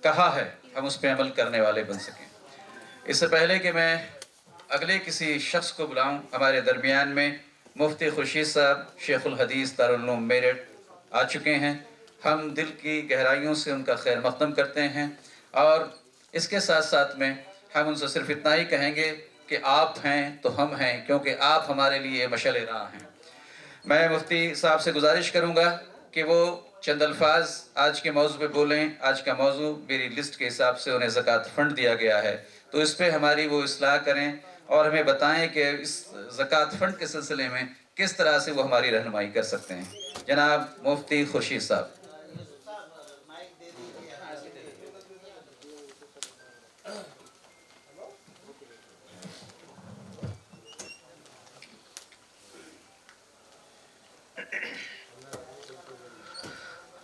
کہا ہے ہم اس پہ عمل کرنے والے بن سکیں. اس سے پہلے کہ میں اگلے کسی شخص کو بلاؤں, ہمارے درمیان میں مفتی خورشید صاحب شیخ الحدیث دارالعلوم میرٹھ آ چکے ہیں. ہم دل کی گہرائیوں سے ان کا خیر مقدم کرتے ہیں, اور اس کے ساتھ ساتھ میں ہم ان سے صرف اتنا ہی کہیں گے کہ آپ ہیں تو ہم ہیں, کیونکہ آپ ہمارے لیے مشعل راہ ہیں. میں مفتی صاحب سے گزارش کروں گا کہ وہ چند الفاظ آج کے موضوع پہ بولیں. آج کا موضوع میری لسٹ کے حساب سے انہیں زکوٰۃ فنڈ دیا گیا ہے, تو اس پہ ہماری وہ اصلاح کریں اور ہمیں بتائیں کہ اس زکوٰۃ فنڈ کے سلسلے میں کس طرح سے وہ ہماری رہنمائی کر سکتے ہیں. جناب مفتی خورشید صاحب.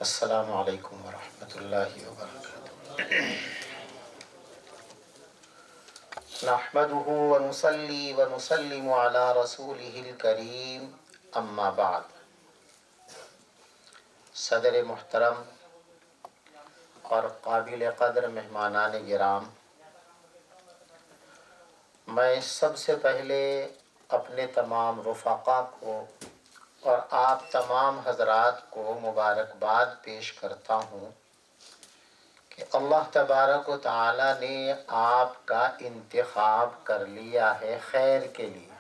السلام علیکم ورحمۃ اللہ وبرکاتہ. نحمده ونصلي ونسلم على رسوله الكريم اما بعد. صدر محترم اور قابل قدر مہمانان گرام, میں سب سے پہلے اپنے تمام رفقا کو اور آپ تمام حضرات کو مبارکباد پیش کرتا ہوں کہ اللہ تبارک و تعالی نے آپ کا انتخاب کر لیا ہے خیر کے لیے.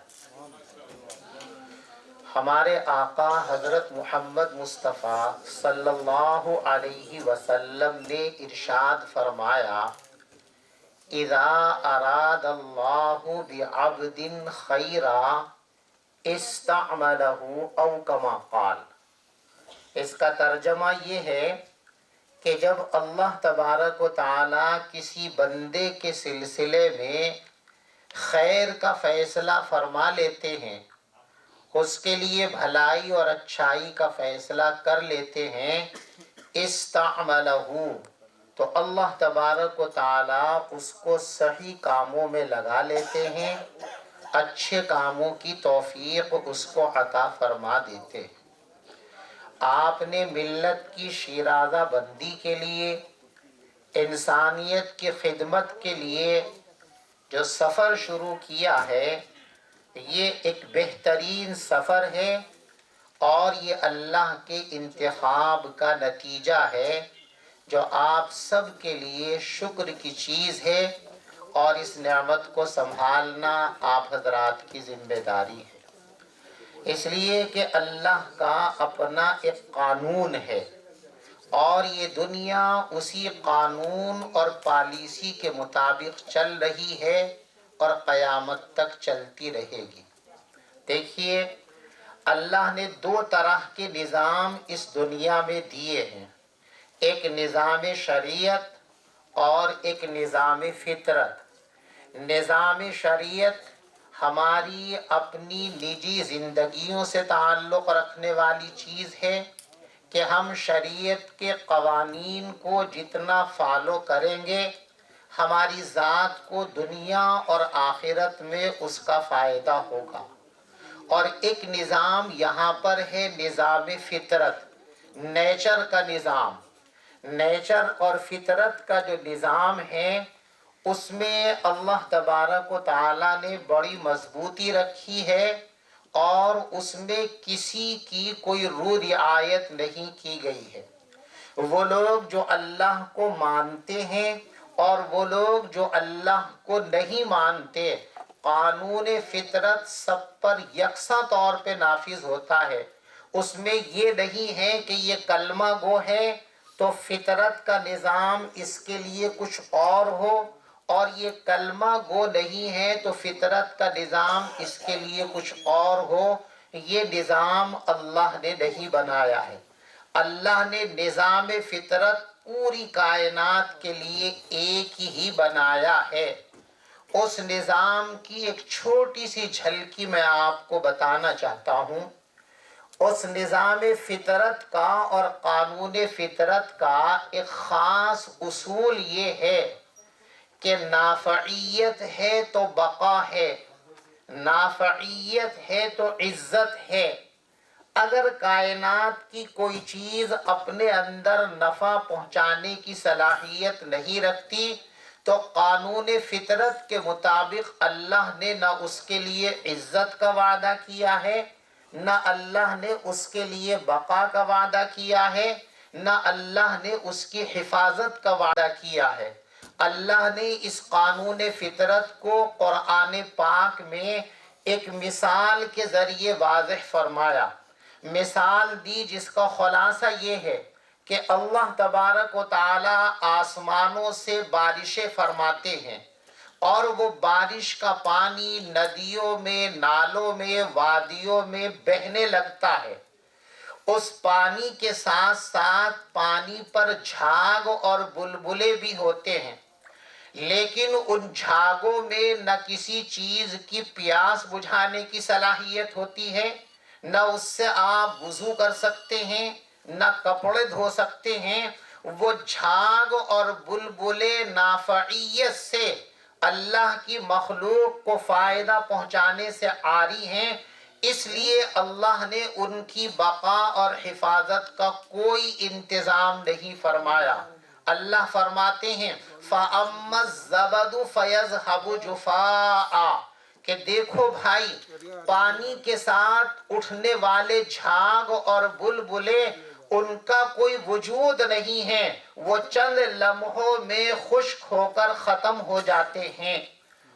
ہمارے آقا حضرت محمد مصطفیٰ صلی اللہ علیہ وسلم نے ارشاد فرمایا, اذا اراد اللہ بعبد خیرا استعملہ او کما قال. اس کا ترجمہ یہ ہے کہ جب اللہ تبارک و تعالی کسی بندے کے سلسلے میں خیر کا فیصلہ فرما لیتے ہیں, اس کے لیے بھلائی اور اچھائی کا فیصلہ کر لیتے ہیں, استعملہ, تو اللہ تبارک و تعالی اس کو صحیح کاموں میں لگا لیتے ہیں, اچھے کاموں کی توفیق اس کو عطا فرما دیتے. آپ نے ملت کی شیرازہ بندی کے لیے, انسانیت کی خدمت کے لیے جو سفر شروع کیا ہے, یہ ایک بہترین سفر ہے اور یہ اللہ کے انتخاب کا نتیجہ ہے, جو آپ سب کے لیے شکر کی چیز ہے, اور اس نعمت کو سنبھالنا آپ حضرات کی ذمہ داری ہے. اس لیے کہ اللہ کا اپنا ایک قانون ہے, اور یہ دنیا اسی قانون اور پالیسی کے مطابق چل رہی ہے اور قیامت تک چلتی رہے گی. دیکھیے, اللہ نے دو طرح کے نظام اس دنیا میں دیے ہیں, ایک نظام شریعت اور ایک نظام فطرت. نظام شریعت ہماری اپنی نجی زندگیوں سے تعلق رکھنے والی چیز ہے کہ ہم شریعت کے قوانین کو جتنا فالو کریں گے, ہماری ذات کو دنیا اور آخرت میں اس کا فائدہ ہوگا. اور ایک نظام یہاں پر ہے نظام فطرت, نیچر کا نظام. نیچر اور فطرت کا جو نظام ہے, اس میں اللہ تبارک و تعالی نے بڑی مضبوطی رکھی ہے, اور اس میں کسی کی کوئی رعایت نہیں کی گئی ہے. وہ لوگ جو اللہ کو مانتے ہیں اور وہ لوگ جو اللہ کو نہیں مانتے, قانون فطرت سب پر یکساں طور پہ نافذ ہوتا ہے. اس میں یہ نہیں ہے کہ یہ کلمہ گو ہے تو فطرت کا نظام اس کے لیے کچھ اور ہو, اور یہ کلمہ گو نہیں ہے تو فطرت کا نظام اس کے لیے کچھ اور ہو. یہ نظام اللہ نے نہیں بنایا ہے. اللہ نے نظام فطرت پوری کائنات کے لیے ایک ہی بنایا ہے، اس نظام کی ایک چھوٹی سی جھلکی میں آپ کو بتانا چاہتا ہوں۔ اس نظام فطرت کا اور قانون فطرت کا ایک خاص اصول یہ ہے کہ نافعیت ہے تو بقا ہے، نافعیت ہے تو عزت ہے۔ اگر کائنات کی کوئی چیز اپنے اندر نفع پہنچانے کی صلاحیت نہیں رکھتی تو قانون فطرت کے مطابق اللہ نے نہ اس کے لیے عزت کا وعدہ کیا ہے، نہ اللہ نے اس کے لیے بقا کا وعدہ کیا ہے، نہ اللہ نے اس کی حفاظت کا وعدہ کیا ہے۔ اللہ نے اس قانون فطرت کو قرآن پاک میں ایک مثال کے ذریعے واضح فرمایا، مثال دی جس کا خلاصہ یہ ہے کہ اللہ تبارک و تعالی آسمانوں سے بارشیں فرماتے ہیں اور وہ بارش کا پانی ندیوں میں، نالوں میں، وادیوں میں بہنے لگتا ہے۔ اس پانی کے ساتھ ساتھ پانی پر جھاگ اور بلبلے بھی ہوتے ہیں، لیکن ان جھاگوں میں نہ کسی چیز کی پیاس بجھانے کی صلاحیت ہوتی ہے، نہ اس سے آپ وضو کر سکتے ہیں، نہ کپڑے دھو سکتے ہیں۔ وہ جھاگ اور بلبلے نافعیت سے اللہ کی مخلوق کو فائدہ پہنچانے سے عاری ہیں، اس لیے اللہ نے ان کی بقا اور حفاظت کا کوئی انتظام نہیں فرمایا۔ اللہ فرماتے ہیں فَأَمَّا الزَّبَدُ فَيَذْهَبُ جُفَاءً، کہ دیکھو بھائی، پانی کے ساتھ اٹھنے والے جھاگ اور بلبلے ان کا کوئی وجود نہیں ہے، وہ چند لمحوں میں خشک ہو کر ختم ہو جاتے ہیں۔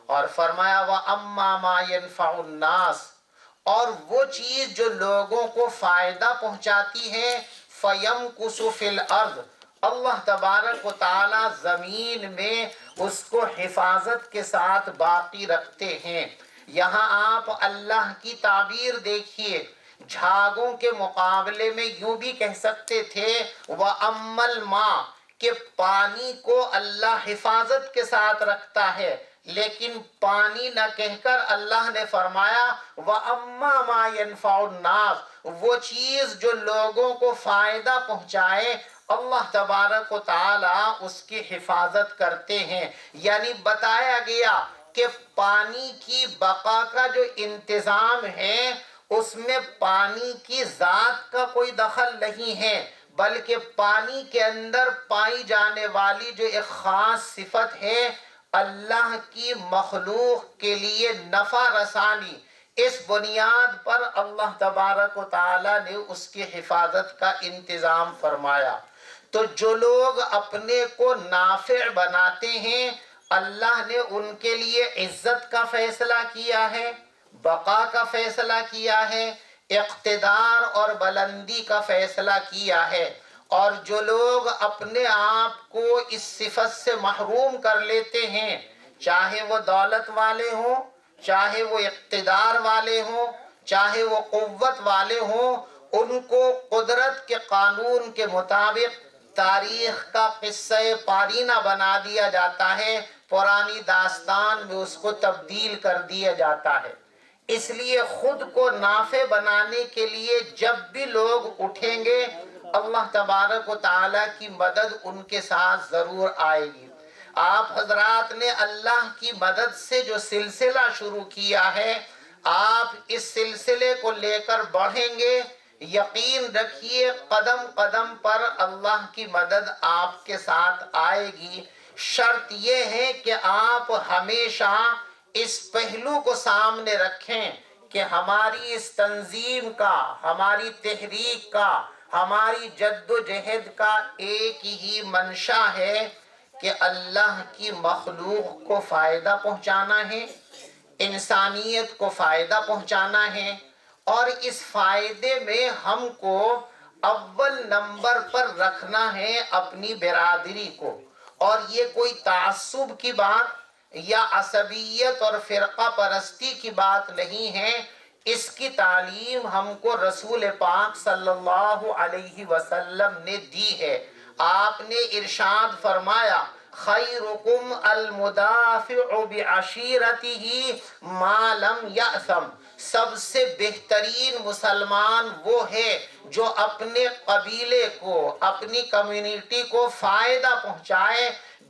اور فرمایا وَأَمَّا مَا يَنْفَعُ النَّاسِ، اور وہ چیز جو لوگوں کو فائدہ پہنچاتی ہے فَيَمْكُسُ فِي الْأَرْضِ، اللہ تبارک و تعالی زمین میں اس کو حفاظت کے ساتھ باقی رکھتے ہیں۔ یہاں آپ اللہ کی تعبیر دیکھیے، جھاگوں کے مقابلے میں یوں بھی کہہ سکتے تھے وَأَمَّا الْمَاء، کہ پانی کو اللہ حفاظت کے ساتھ رکھتا ہے، لیکن پانی نہ کہہ کر اللہ نے فرمایا وَأَمَّا مَا يَنْفَعُ النَّاسِ، وہ چیز جو لوگوں کو فائدہ پہنچائے اللہ تبارک و تعالی اس کی حفاظت کرتے ہیں۔ یعنی بتایا گیا کہ پانی کی بقا کا جو انتظام ہے اس میں پانی کی ذات کا کوئی دخل نہیں ہے، بلکہ پانی کے اندر پائی جانے والی جو ایک خاص صفت ہے اللہ کی مخلوق کے لیے نفع رسانی، اس بنیاد پر اللہ تبارک و تعالی نے اس کی حفاظت کا انتظام فرمایا۔ تو جو لوگ اپنے کو نافع بناتے ہیں اللہ نے ان کے لیے عزت کا فیصلہ کیا ہے، بقا کا فیصلہ کیا ہے، اقتدار اور بلندی کا فیصلہ کیا ہے۔ اور جو لوگ اپنے آپ کو اس صفت سے محروم کر لیتے ہیں، چاہے وہ دولت والے ہوں، چاہے وہ اقتدار والے ہوں، چاہے وہ قوت والے ہوں، ان کو قدرت کے قانون کے مطابق تاریخ کا قصہ پارینہ بنا دیا جاتا ہے، پرانی داستان میں اس کو تبدیل کر دیا جاتا ہے۔ اس لیے خود کو نافع بنانے کے لیے جب بھی لوگ اٹھیں گے اللہ تبارک و تعالیٰ کی مدد ان کے ساتھ ضرور آئے گی۔ آپ حضرات نے اللہ کی مدد سے جو سلسلہ شروع کیا ہے، آپ اس سلسلے کو لے کر بڑھیں گے، یقین رکھیے قدم قدم پر اللہ کی مدد آپ کے ساتھ آئے گی۔ شرط یہ ہے کہ آپ ہمیشہ اس پہلو کو سامنے رکھیں کہ ہماری اس تنظیم کا، ہماری تحریک کا، ہماری جد و جہد کا ایک ہی منشا ہے کہ اللہ کی مخلوق کو فائدہ پہنچانا ہے، انسانیت کو فائدہ پہنچانا ہے، اور اس فائدے میں ہم کو اول نمبر پر رکھنا ہے اپنی برادری کو۔ اور یہ کوئی تعصب کی بات یا عصبیت اور فرقہ پرستی کی بات نہیں ہے، اس کی تعلیم ہم کو رسول پاک صلی اللہ علیہ وسلم نے دی ہے۔ آپ نے ارشاد فرمایا خیرکم المدافع بعشیرتہ ما لم یأثم، سب سے بہترین مسلمان وہ ہے جو اپنے قبیلے کو، اپنی کمیونٹی کو فائدہ پہنچائے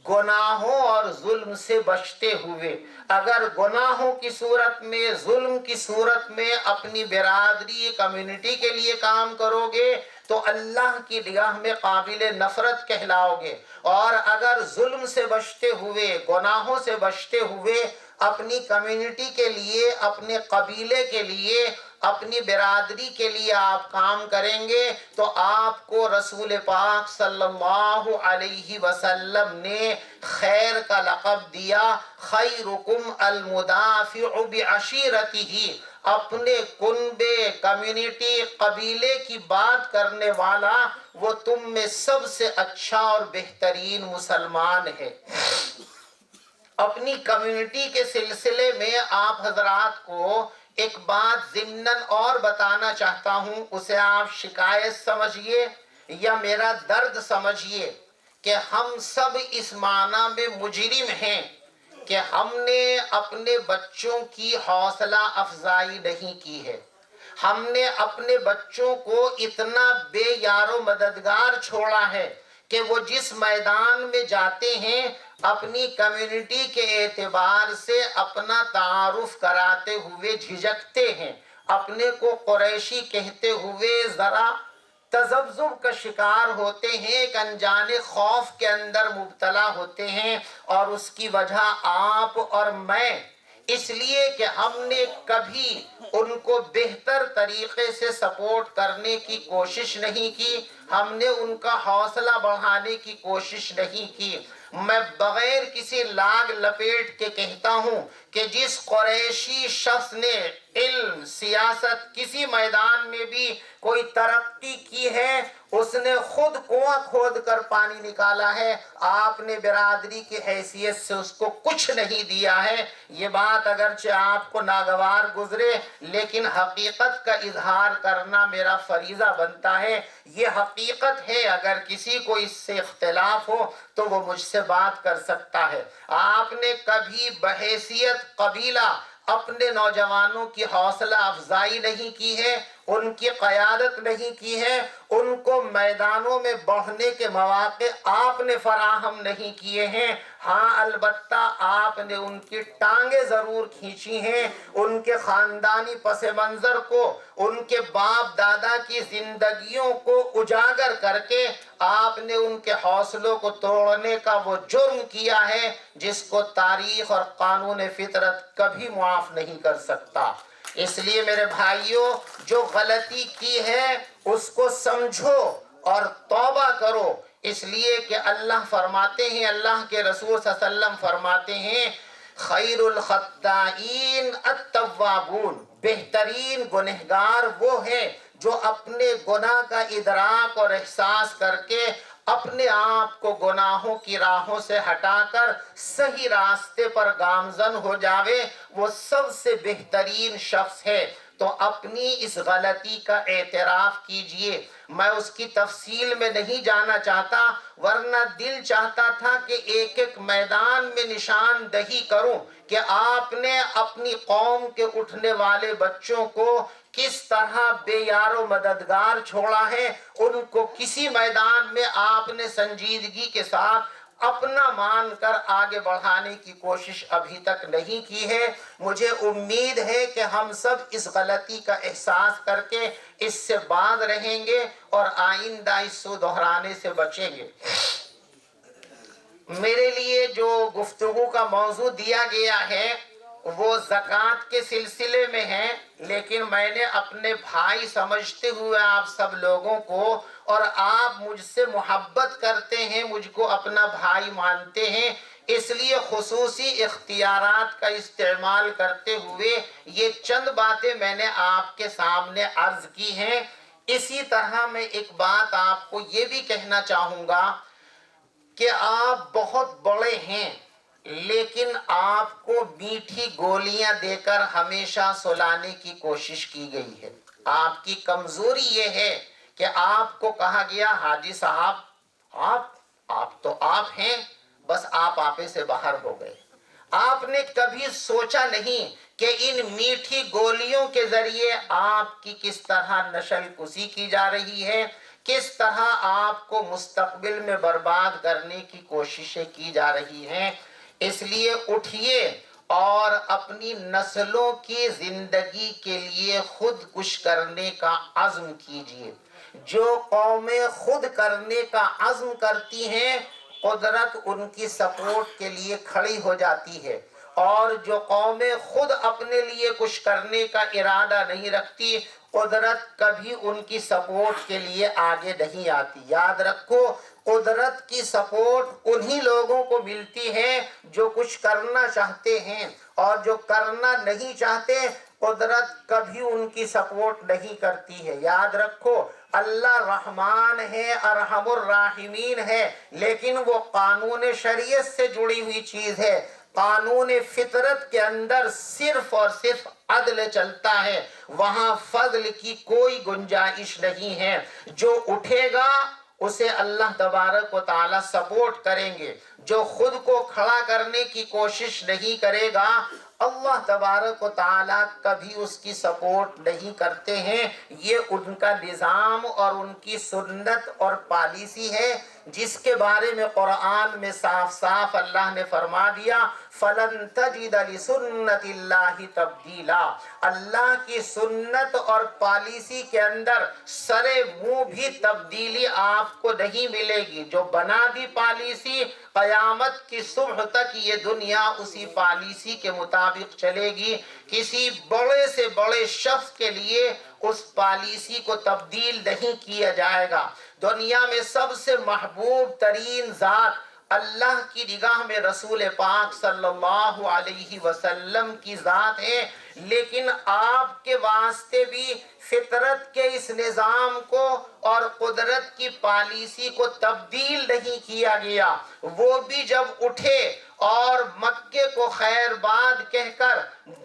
گناہوں اور ظلم سے بچتے ہوئے۔ اگر گناہوں کی صورت میں، ظلم کی صورت میں اپنی برادری کمیونٹی کے لیے کام کرو گے تو اللہ کی نگاہ میں قابل نفرت کہلاؤ گے، اور اگر ظلم سے بچتے ہوئے، گناہوں سے بچتے ہوئے اپنی کمیونٹی کے لیے، اپنے قبیلے کے لیے، اپنی برادری کے لیے آپ کام کریں گے تو آپ کو رسول پاک صلی اللہ علیہ وسلم نے خیر کا لقب دیا، خیرکم المدافع بعشیرتہ، اپنے کنبے، کمیونٹی، قبیلے کی بات کرنے والا وہ تم میں سب سے اچھا اور بہترین مسلمان ہے۔ اپنی کمیونٹی کے سلسلے میں آپ حضرات کو ایک بات ضمناً اور بتانا چاہتا ہوں، اسے آپ شکایت سمجھیے یا میرا درد سمجھیے کہ ہم سب اس معنی میں مجرم ہیں کہ ہم نے اپنے بچوں کی حوصلہ افزائی نہیں کی ہے، ہم نے اپنے بچوں کو اتنا بے یار و مددگار چھوڑا ہے کہ وہ جس میدان میں جاتے ہیں اپنی کمیونٹی کے اعتبار سے اپنا تعارف کراتے ہوئے جھجکتے ہیں، اپنے کو قریشی کہتے ہوئے ذرا تذبذب کا شکار ہوتے ہیں، ایک انجانے خوف کے اندر مبتلا ہوتے ہیں، اور اس کی وجہ آپ اور میں، اس لیے کہ ہم نے کبھی ان کو بہتر طریقے سے سپورٹ کرنے کی کوشش نہیں کی، ہم نے ان کا حوصلہ بڑھانے کی کوشش نہیں کی۔ میں بغیر کسی لاگ لپیٹ کے کہتا ہوں کہ جس قریشی شخص نے علم، سیاست، کسی میدان میں بھی کوئی ترقی کی ہے، اس نے خود کنواں کھود کر پانی نکالا ہے، آپ نے برادری کی حیثیت سے اس کو کچھ نہیں دیا ہے۔ یہ بات اگرچہ آپ کو ناگوار گزرے لیکن حقیقت کا اظہار کرنا میرا فریضہ بنتا ہے، یہ حقیقت ہے، اگر کسی کو اس سے اختلاف ہو تو وہ مجھ سے بات کر سکتا ہے۔ آپ نے کبھی بحیثیت قبیلہ اپنے نوجوانوں کی حوصلہ افزائی نہیں کی ہے، ان کی قیادت نہیں کی ہے، ان کو میدانوں میں بڑھنے کے مواقع آپ نے فراہم نہیں کیے ہیں۔ ہاں البتہ آپ نے ان کی ٹانگیں ضرور کھینچی ہیں، ان کے خاندانی پس منظر کو، ان کے باپ دادا کی زندگیوں کو اجاگر کر کے آپ نے ان کے حوصلوں کو توڑنے کا وہ جرم کیا ہے جس کو تاریخ اور قانون فطرت کبھی معاف نہیں کر سکتا۔ اس لیے میرے بھائیوں، جو غلطی کی ہے اس کو سمجھو اور توبہ کرو، اس لیے کہ اللہ فرماتے ہیں، اللہ کے رسول صلی اللہ علیہ وسلم فرماتے ہیں خیر الخطائین التوابون، بہترین گنہگار وہ ہیں جو اپنے گناہ کا ادراک اور احساس کر کے اپنے آپ کو گناہوں کی راہوں سے ہٹا کر صحیح راستے پر گامزن ہو جاوے، وہ سب سے بہترین شخص ہے۔ تو اپنی اس غلطی کا اعتراف کیجئے۔ میں اس کی تفصیل میں نہیں جانا چاہتا، ورنہ دل چاہتا تھا کہ ایک ایک میدان میں نشاندہی کروں کہ آپ نے اپنی قوم کے اٹھنے والے بچوں کو کس طرح بے یار و مددگار چھوڑا ہے، ان کو کسی میدان میں آپ نے سنجیدگی کے ساتھ اپنا مان کر آگے بڑھانے کی کوشش ابھی تک نہیں کی ہے۔ مجھے امید ہے کہ ہم سب اس غلطی کا احساس کر کے اس سے باز رہیں گے اور آئندہ اس کو دہرانے سے بچیں گے۔ میرے لیے جو گفتگو کا موضوع دیا گیا ہے وہ زکوٰۃ کے سلسلے میں ہے، لیکن میں نے اپنے بھائی سمجھتے ہوئے آپ سب لوگوں کو، اور آپ مجھ سے محبت کرتے ہیں، مجھ کو اپنا بھائی مانتے ہیں، اس لیے خصوصی اختیارات کا استعمال کرتے ہوئے یہ چند باتیں میں نے آپ کے سامنے عرض کی ہیں۔ اسی طرح میں ایک بات آپ کو یہ بھی کہنا چاہوں گا کہ آپ بہت بڑے ہیں، لیکن آپ کو میٹھی گولیاں دے کر ہمیشہ سلانے کی کوشش کی گئی ہے۔ آپ کی کمزوری یہ ہے کہ آپ کو کہا گیا حاجی صاحب آپ تو آپ ہیں، بس آپ آپے سے باہر ہو گئے۔ آپ نے کبھی سوچا نہیں کہ ان میٹھی گولیوں کے ذریعے آپ کی کس طرح نسل کشی کی جا رہی ہے، کس طرح آپ کو مستقبل میں برباد کرنے کی کوششیں کی جا رہی ہیں۔ اس لیے اٹھیے اور اپنی نسلوں کی زندگی کے لیے خود کش کرنے کا عزم کیجیے۔ جو قومیں خود کرنے کا عزم کرتی ہیں، قدرت ان کی سپورٹ کے لیے کھڑی ہو جاتی ہے، اور جو قومیں خود اپنے لیے کچھ کرنے کا ارادہ نہیں رکھتی، قدرت کبھی ان کی سپورٹ کے لیے آگے نہیں آتی۔ یاد رکھو، قدرت کی سپورٹ انہی لوگوں کو ملتی ہے جو کچھ کرنا چاہتے ہیں، اور جو کرنا نہیں چاہتے قدرت کبھی ان کی سپورٹ نہیں کرتی ہے۔ یاد رکھو، اللہ رحمان ہے، ارحم الراحمین ہے، لیکن وہ قانون شریعت سے جڑی ہوئی چیز ہے۔ قانون فطرت کے اندر صرف اور صرف عدل چلتا ہے، وہاں فضل کی کوئی گنجائش نہیں ہے۔ جو اٹھے گا اسے اللہ تبارک و تعالی سپورٹ کریں گے، جو خود کو کھڑا کرنے کی کوشش نہیں کرے گا، اللہ تبارک و تعالی کبھی اس کی سپورٹ نہیں کرتے ہیں۔ یہ ان کا نظام اور ان کی سنت اور پالیسی ہے، جس کے بارے میں قرآن میں صاف صاف اللہ نے فرما دیا، فَلَن تَجِدَ لِسُنَّتِ اللَّهِ تَبْدِيلًا۔ اللہ کی سنت اور پالیسی کے اندر سرے منہ بھی تبدیلی آپ کو نہیں ملے گی۔ جو بنا دی پالیسی، قیامت کی صبح تک یہ دنیا اسی پالیسی کے مطابق چلے گی۔ کسی بڑے سے بڑے شخص کے لیے اس پالیسی کو تبدیل نہیں کیا جائے گا۔ دنیا میں سب سے محبوب ترین ذات اللہ کی نگاہ میں رسول پاک صلی اللہ علیہ وسلم کی ذات ہے، لیکن آپ کے واسطے بھی فطرت کے اس نظام کو اور قدرت کی پالیسی کو تبدیل نہیں کیا گیا۔ وہ بھی جب اٹھے اور مکے کو خیر باد کہہ کر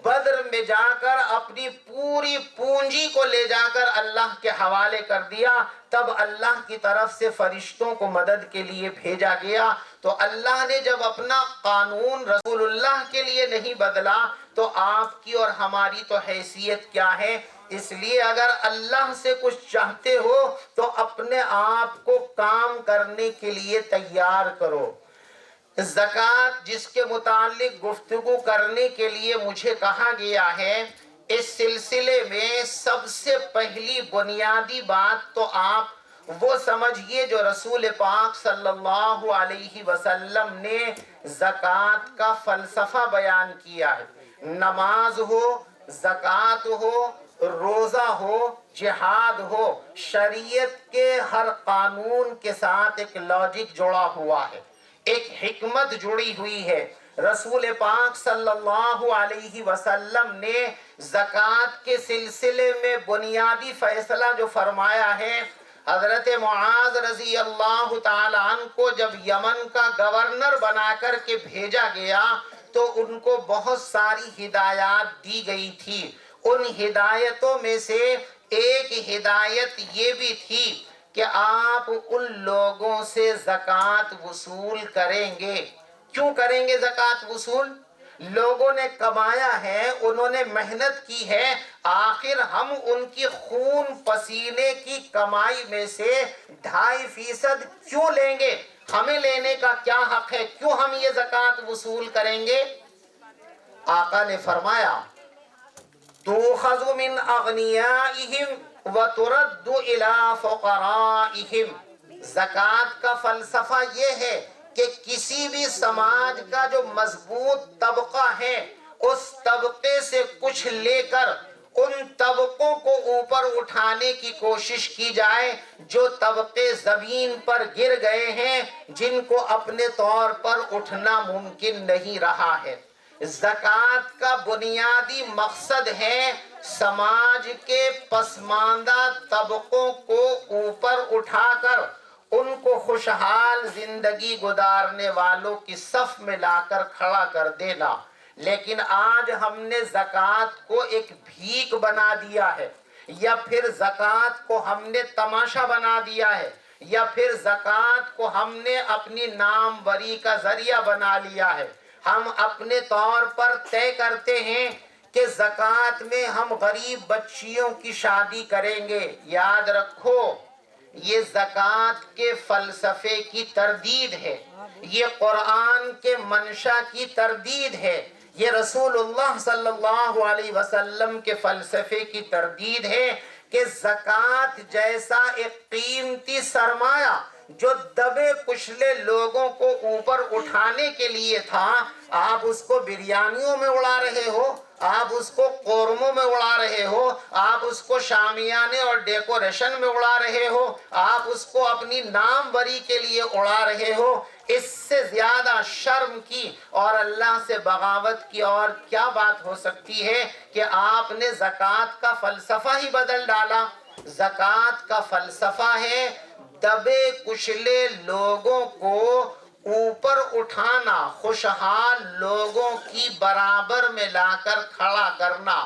بدر میں جا کر اپنی پوری پونجی کو لے جا کر اللہ کے حوالے کر دیا، تب اللہ کی طرف سے فرشتوں کو مدد کے لیے بھیجا گیا۔ تو اللہ نے جب اپنا قانون رسول اللہ کے لیے نہیں بدلا تو آپ کی اور ہماری تو حیثیت کیا ہے؟ اس لیے اگر اللہ سے کچھ چاہتے ہو تو اپنے آپ کو کام کرنے کے لیے تیار کرو۔ زکوٰۃ جس کے متعلق گفتگو کرنے کے لیے مجھے کہا گیا ہے، اس سلسلے میں سب سے پہلی بنیادی بات تو آپ وہ سمجھیے جو رسول پاک صلی اللہ علیہ وسلم نے زکوٰۃ کا فلسفہ بیان کیا ہے۔ نماز ہو، زکوٰۃ ہو، روزہ ہو، جہاد ہو، شریعت کے ہر قانون کے ساتھ ایک لاجک جڑا ہوا ہے، ایک حکمت جڑی ہوئی ہے۔ رسول پاک صلی اللہ علیہ وسلم نے زکوٰۃ کے سلسلے میں بنیادی فیصلہ جو فرمایا ہے، حضرت معاذ رضی اللہ تعالیٰ عنہ کو جب یمن کا گورنر بنا کر کے بھیجا گیا تو ان کو بہت ساری ہدایات دی گئی تھی۔ ان ہدایتوں میں سے ایک ہدایت یہ بھی تھی کہ آپ ان لوگوں سے زکوٰۃ وصول کریں گے۔ کیوں کریں گے زکوٰۃ وصول؟ لوگوں نے کمایا ہے، انہوں نے محنت کی ہے، آخر ہم ان کی خون پسینے کی کمائی میں سے 2.5% کیوں لیں گے؟ ہمیں لینے کا کیا حق ہے؟ کیوں ہم یہ زکوٰۃ وصول کریں گے؟ آقا نے فرمایا، تُؤْخَذُ مِنْ أَغْنِيَائِهِمْ وَتُرَدُّ إِلَىٰ فُقَرَائِهِمْ۔ زکوٰۃ کا فلسفہ یہ ہے کہ کسی بھی سماج کا جو مضبوط طبقہ ہے، اس طبقے سے کچھ لے کر ان طبقوں کو اوپر اٹھانے کی کوشش کی جائے جو طبقے زمین پر گر گئے ہیں، جن کو اپنے طور پر اٹھنا ممکن نہیں رہا ہے۔ زکوٰۃ کا بنیادی مقصد ہے سماج کے پسماندہ طبقوں کو اوپر اٹھا کر ان کو خوشحال زندگی گزارنے والوں کی صف میں لا کر کھڑا کر دینا۔ لیکن آج ہم نے زکوٰۃ کو ایک بھیک بنا دیا ہے، یا پھر زکوٰۃ کو ہم نے تماشا بنا دیا ہے۔ یا پھر زکوٰۃ کو ہم نے اپنی ناموری کا ذریعہ بنا لیا ہے؟ ہم اپنے طور پر طے کرتے ہیں کہ زکوٰۃ میں ہم غریب بچیوں کی شادی کریں گے۔ یاد رکھو، یہ زکوٰۃ کے فلسفے کی تردید ہے، یہ قرآن کے منشا کی تردید ہے، یہ رسول اللہ صلی اللہ علیہ وسلم کے فلسفے کی تردید ہے کہ زکوٰۃ جیسا ایک قیمتی سرمایہ جو دبے کچلے لوگوں کو اوپر اٹھانے کے لیے تھا، آپ اس کو بریانیوں میں اڑا رہے ہو، آپ اس کو قورموں میں اڑا رہے ہو، آپ اس کو شامیانے اور ڈیکوریشن میں اڑا رہے ہو، آپ اس کو اپنی ناموری کے لیے اڑا رہے ہو۔ اس سے زیادہ شرم کی اور اللہ سے بغاوت کی اور کیا بات ہو سکتی ہے کہ آپ نے زکوٰۃ کا فلسفہ ہی بدل ڈالا۔ زکوٰۃ کا فلسفہ ہے دبے کچلے لوگوں کو اوپر اٹھانا، خوشحال لوگوں کی برابر میں لا کر کھڑا کرنا۔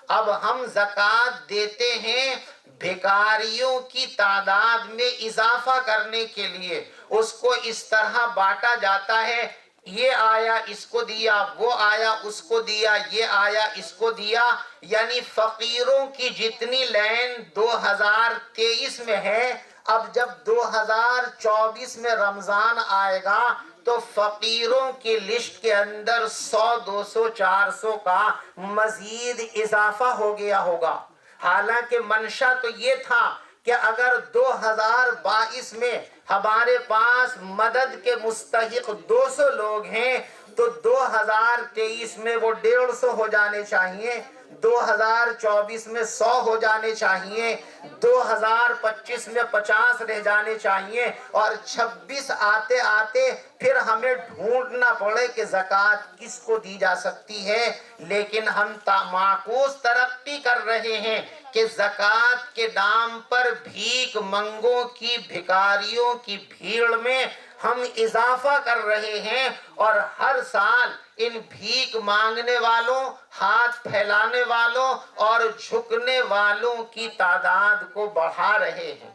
اب ہم زکوٰۃ دیتے ہیں بھکاریوں کی تعداد میں اضافہ کرنے کے لیے، اس کو اس طرح بانٹا جاتا ہے، یہ آیا اس کو دیا، وہ آیا اس کو دیا، یہ آیا اس کو دیا، یعنی فقیروں کی جتنی لین 2023 میں ہے، اب جب 2024 میں رمضان آئے گا تو فقیروں کی لسٹ کے اندر 100 200 400 کا مزید اضافہ ہو گیا ہوگا۔ حالانکہ منشا تو یہ تھا کہ اگر 2022 میں ہمارے پاس مدد کے مستحق 200 لوگ ہیں تو 2023 میں وہ 150 ہو جانے چاہیے، 2024 میں 100 ہو جانے چاہیے، 2025 میں 50 رہ جانے چاہیے، اور 26 آتے آتے پھر ہمیں ڈھونڈنا پڑے کہ زکوٰۃ کس کو دی جا سکتی ہے۔ لیکن ہم معکوس ترقی کر رہے ہیں کہ زکوٰۃ کے نام پر بھیک منگوں کی، بھکاریوں کی بھیڑ میں ہم اضافہ کر رہے ہیں، اور ہر سال ان بھیک مانگنے والوں، ہاتھ پھیلانے والوں اور جھکنے والوں کی تعداد کو بڑھا رہے ہیں۔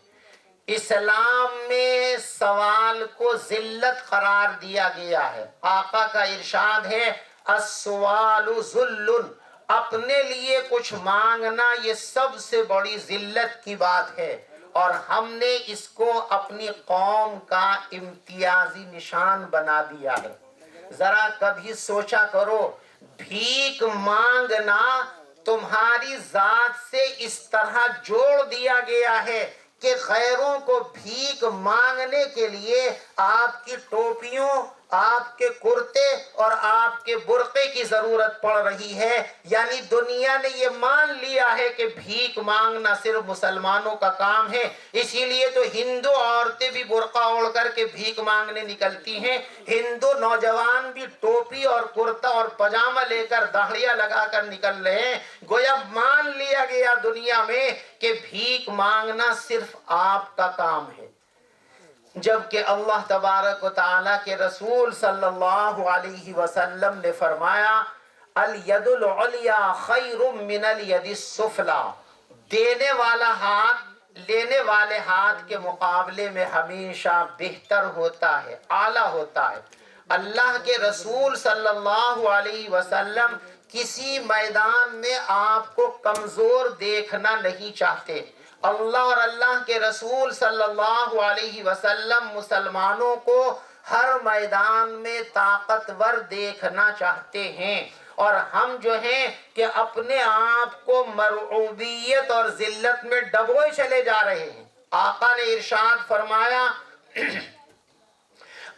اسلام میں سوال کو ذلت قرار دیا گیا ہے۔ آقا کا ارشاد ہے السوال ذل، اپنے لیے کچھ مانگنا یہ سب سے بڑی ذلت کی بات ہے، اور ہم نے اس کو اپنی قوم کا امتیازی نشان بنا دیا ہے۔ ذرا کبھی سوچا کرو، بھیک مانگنا تمہاری ذات سے اس طرح جوڑ دیا گیا ہے کہ غیروں کو بھیک مانگنے کے لیے آپ کی ٹوپیوں، آپ کے کرتے اور آپ کے برقعے کی ضرورت پڑ رہی ہے۔ یعنی دنیا نے یہ مان لیا ہے کہ بھیک مانگنا صرف مسلمانوں کا کام ہے، اسی لیے تو ہندو عورتیں بھی برقع اوڑھ کر کے بھیک مانگنے نکلتی ہیں، ہندو نوجوان بھی ٹوپی اور کرتا اور پجامہ لے کر داڑھیاں لگا کر نکل رہے ہیں۔ گویا مان لیا گیا دنیا میں کہ بھیک مانگنا صرف آپ کا کام ہے، جبکہ اللہ تبارک و تعالیٰ کے رسول صلی اللہ علیہ وسلم نے فرمایا الید العلیا خیر من الید السفلی، دینے والا ہاتھ لینے والے ہاتھ کے مقابلے میں ہمیشہ بہتر ہوتا ہے، اعلیٰ ہوتا ہے۔ اللہ کے رسول صلی اللہ علیہ وسلم کسی میدان میں آپ کو کمزور دیکھنا نہیں چاہتے۔ اللہ اور اللہ کے رسول صلی اللہ علیہ وسلم مسلمانوں کو ہر میدان میں طاقتور دیکھنا چاہتے ہیں، اور ہم جو ہیں کہ اپنے آپ کو مرعوبیت اور ذلت میں ڈبوئے چلے جا رہے ہیں۔ آقا نے ارشاد فرمایا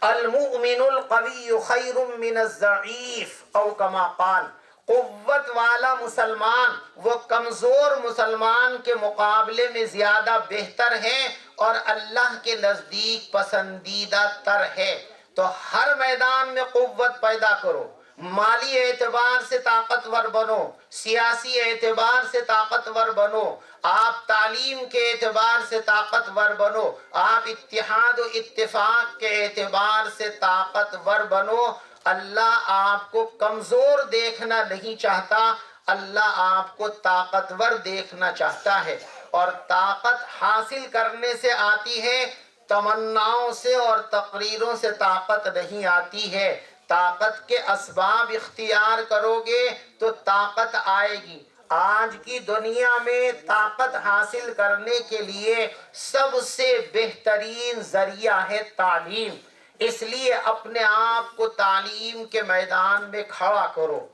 المؤمن القوی خیر من الضعیف او کما قال، قوت والا مسلمان وہ کمزور مسلمان کے مقابلے میں زیادہ بہتر ہے اور اللہ کے نزدیک پسندیدہ تر ہے۔ تو ہر میدان میں قوت پیدا کرو، مالی اعتبار سے طاقتور بنو، سیاسی اعتبار سے طاقتور بنو، آپ تعلیم کے اعتبار سے طاقتور بنو، آپ اتحاد و اتفاق کے اعتبار سے طاقتور بنو۔ اللہ آپ کو کمزور دیکھنا نہیں چاہتا، اللہ آپ کو طاقتور دیکھنا چاہتا ہے، اور طاقت حاصل کرنے سے آتی ہے تمناؤں سے اور تقریروں سے طاقت نہیں آتی ہے، طاقت کے اسباب اختیار کرو گے تو طاقت آئے گی۔ آج کی دنیا میں طاقت حاصل کرنے کے لیے سب سے بہترین ذریعہ ہے تعلیم، اس لیے اپنے آپ کو تعلیم کے میدان میں کھڑا کرو۔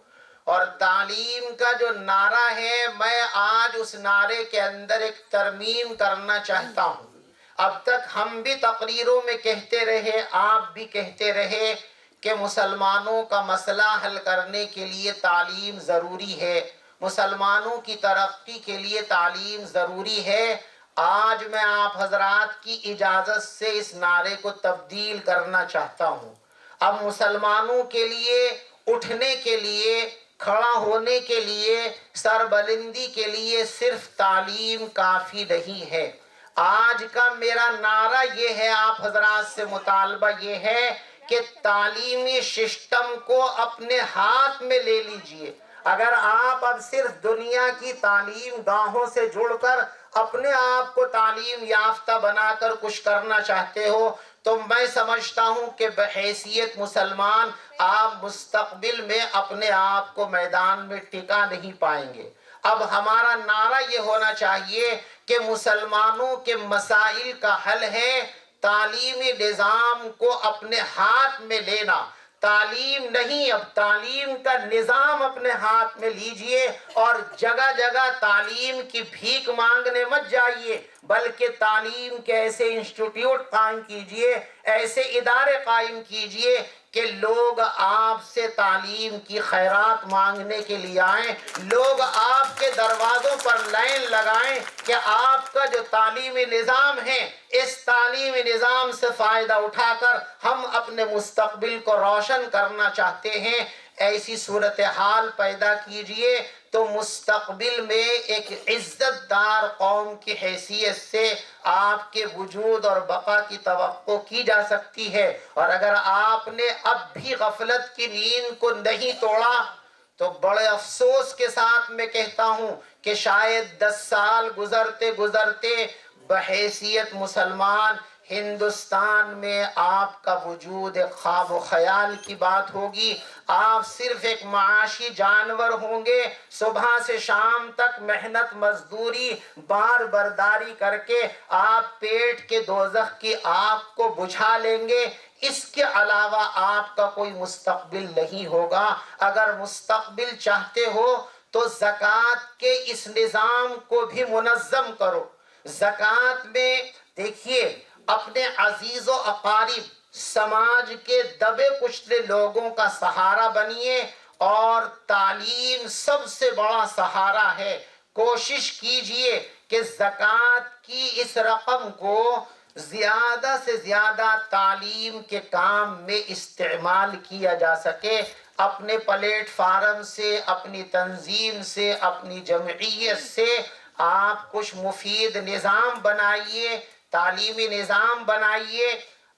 اور تعلیم کا جو نعرہ ہے، میں آج اس نعرے کے اندر ایک ترمیم کرنا چاہتا ہوں۔ اب تک ہم بھی تقریروں میں کہتے رہے، آپ بھی کہتے رہے کہ مسلمانوں کا مسئلہ حل کرنے کے لیے تعلیم ضروری ہے، مسلمانوں کی ترقی کے لیے تعلیم ضروری ہے۔ آج میں آپ حضرات کی اجازت سے اس نعرے کو تبدیل کرنا چاہتا ہوں۔ اب مسلمانوں کے لیے اٹھنے کے لیے، کھڑا ہونے کے لیے، سربلندی کے لیے صرف تعلیم کافی نہیں ہے۔ آج کا میرا نعرہ یہ ہے، آپ حضرات سے مطالبہ یہ ہے کہ تعلیمی سسٹم کو اپنے ہاتھ میں لے لیجئے۔ اگر آپ اب صرف دنیا کی تعلیم گاہوں سے جڑ کر اپنے آپ کو تعلیم یافتہ بنا کر کچھ کرنا چاہتے ہو تو میں سمجھتا ہوں کہ بحیثیت مسلمان آپ مستقبل میں اپنے آپ کو میدان میں ٹکا نہیں پائیں گے۔ اب ہمارا نعرہ یہ ہونا چاہیے کہ مسلمانوں کے مسائل کا حل ہے تعلیمی نظام کو اپنے ہاتھ میں لینا۔ تعلیم نہیں، اب تعلیم کا نظام اپنے ہاتھ میں لیجئے اور جگہ جگہ تعلیم کی بھیک مانگنے مت جائیے، بلکہ تعلیم کے ایسے انسٹیٹیوٹ قائم کیجئے، ایسے ادارے قائم کیجئے کہ لوگ آپ سے تعلیم کی خیرات مانگنے کے لیے آئیں، لوگ آپ کے دروازوں پر لائن لگائیں کہ آپ کا جو تعلیمی نظام ہے، اس تعلیمی نظام سے فائدہ اٹھا کر ہم اپنے مستقبل کو روشن کرنا چاہتے ہیں۔ ایسی صورتحال پیدا کیجئے تو مستقبل میں ایک عزت دار قوم کی حیثیت سے آپ کے وجود اور بقا کی توقع کی جا سکتی ہے۔ اور اگر آپ نے اب بھی غفلت کی نیند کو نہیں توڑا تو بڑے افسوس کے ساتھ میں کہتا ہوں کہ شاید 10 سال گزرتے گزرتے بحیثیت مسلمان ہندوستان میں آپ کا وجود ایک خواب و خیال کی بات ہوگی۔ آپ صرف ایک معاشی جانور ہوں گے، صبح سے شام تک محنت مزدوری بار برداری کر کے آپ پیٹ کے دوزخ کی آگ کو بجھا لیں گے، اس کے علاوہ آپ کا کوئی مستقبل نہیں ہوگا۔ اگر مستقبل چاہتے ہو تو زکوٰۃ کے اس نظام کو بھی منظم کرو۔ زکوٰۃ میں دیکھیے، اپنے عزیز و اقارب، سماج کے دبے کچلے لوگوں کا سہارا بنیے، اور تعلیم سب سے بڑا سہارا ہے۔ کوشش کیجئے کہ زکوٰۃ کی اس رقم کو زیادہ سے زیادہ تعلیم کے کام میں استعمال کیا جا سکے۔ اپنے پلیٹ فارم سے، اپنی تنظیم سے، اپنی جمعیت سے آپ کچھ مفید نظام بنائیے، تعلیمی نظام بنائیے۔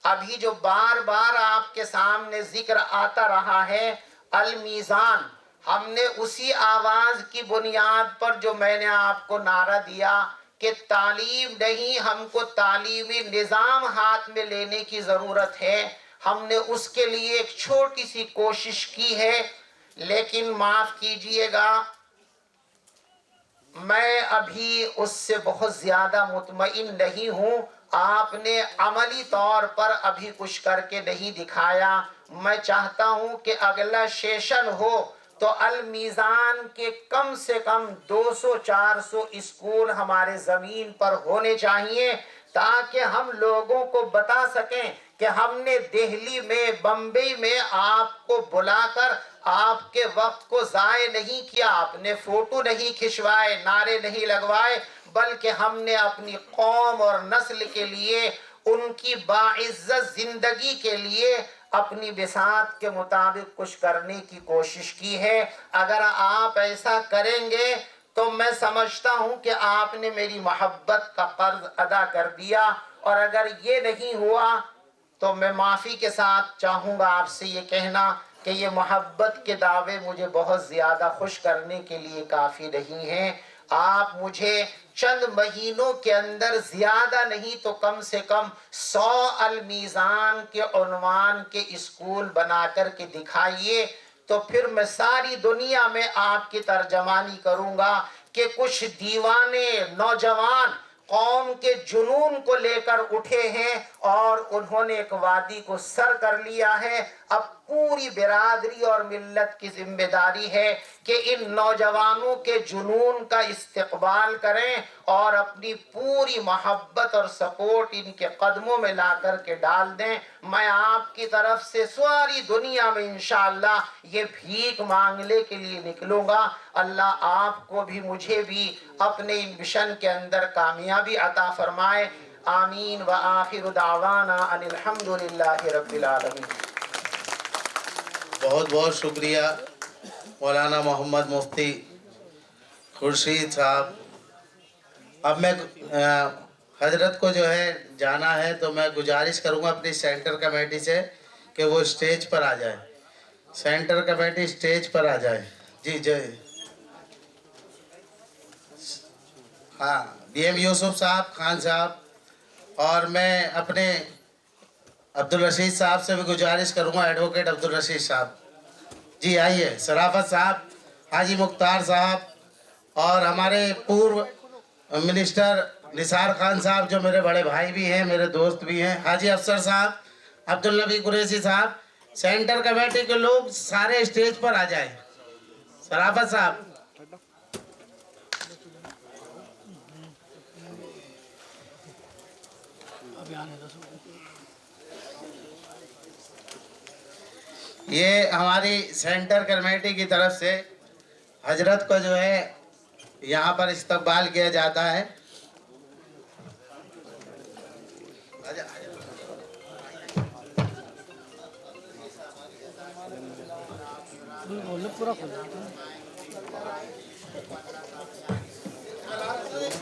ابھی جو بار بار آپ کے سامنے ذکر آتا رہا ہے المیزان، ہم نے اسی آواز کی بنیاد پر جو میں نے آپ کو نعرہ دیا کہ تعلیم نہیں، ہم کو تعلیمی نظام ہاتھ میں لینے کی ضرورت ہے، ہم نے اس کے لیے ایک چھوٹی سی کوشش کی ہے۔ لیکن معاف کیجئے گا، میں ابھی اس سے بہت زیادہ مطمئن نہیں ہوں۔ آپ نے عملی طور پر ابھی کچھ کر کے نہیں دکھایا۔ میں چاہتا ہوں کہ اگلا سیشن ہو تو المیزان کے کم سے کم 200-400 اسکول ہمارے زمین پر ہونے چاہیے، تاکہ ہم لوگوں کو بتا سکیں کہ ہم نے دہلی میں، بمبئی میں آپ کو بلا کر آپ کے وقت کو ضائع نہیں کیا، آپ نے فوٹو نہیں کھنچوائے، نعرے نہیں لگوائے، بلکہ ہم نے اپنی قوم اور نسل کے لیے، ان کی باعزت زندگی کے لیے اپنی بساط کے مطابق کچھ کرنے کی کوشش کی ہے۔ اگر آپ ایسا کریں گے تو میں سمجھتا ہوں کہ آپ نے میری محبت کا قرض ادا کر دیا، اور اگر یہ نہیں ہوا تو میں معافی کے ساتھ چاہوں گا آپ سے یہ کہنا کہ یہ محبت کے دعوے مجھے بہت زیادہ خوش کرنے کے لیے کافی نہیں ہیں۔ آپ مجھے چند مہینوں کے اندر زیادہ نہیں تو کم سے کم 100 المیزان کے عنوان کے اسکول بنا کر کے دکھائیے، تو پھر میں ساری دنیا میں آپ کی ترجمانی کروں گا کہ کچھ دیوانے نوجوان قوم کے جنون کو لے کر اٹھے ہیں اور انہوں نے ایک وادی کو سر کر لیا ہے۔ اب پوری برادری اور ملت کی ذمہ داری ہے کہ ان نوجوانوں کے جنون کا استقبال کریں اور اپنی پوری محبت اور سپورٹ ان کے قدموں میں لا کر کے ڈال دیں۔ میں آپ کی طرف سے ساری دنیا میں انشاءاللہ یہ بھیک مانگنے کے لیے نکلوں گا۔ اللہ آپ کو بھی مجھے بھی اپنے ان مشن کے اندر کامیابی عطا فرمائے۔ آمین وآخر دعوانا ان الحمدللہ رب العالمین۔ بہت بہت شکریہ مولانا محمد مفتی خورشید صاحب۔ اب میں حضرت کو جو ہے جانا ہے، تو میں گزارش کروں گا اپنی سینٹر کمیٹی سے کہ وہ اسٹیج پر آ جائے، سینٹر کمیٹی اسٹیج پر آ جائے۔ جی جی ہاں، بی ایم یوسف صاحب، خان صاحب، اور میں اپنے عبدالرشید صاحب سے بھی گزارش کروں گا، ایڈوکیٹ عبدالرشید صاحب جی آئیے، شرافت صاحب، حاجی مختار صاحب، اور ہمارے پورو منسٹر نثار خان صاحب جو میرے بڑے بھائی بھی ہیں، میرے دوست بھی ہیں، حاجی افسر صاحب، عبدالنبی قریشی صاحب، سینٹر کمیٹی کے لوگ سارے اسٹیج پر آ جائیں۔ شرافت صاحب، یہ ہماری سینٹر کمیٹی کی طرف سے حضرت کو جو ہے یہاں پر استقبال کیا جاتا ہے۔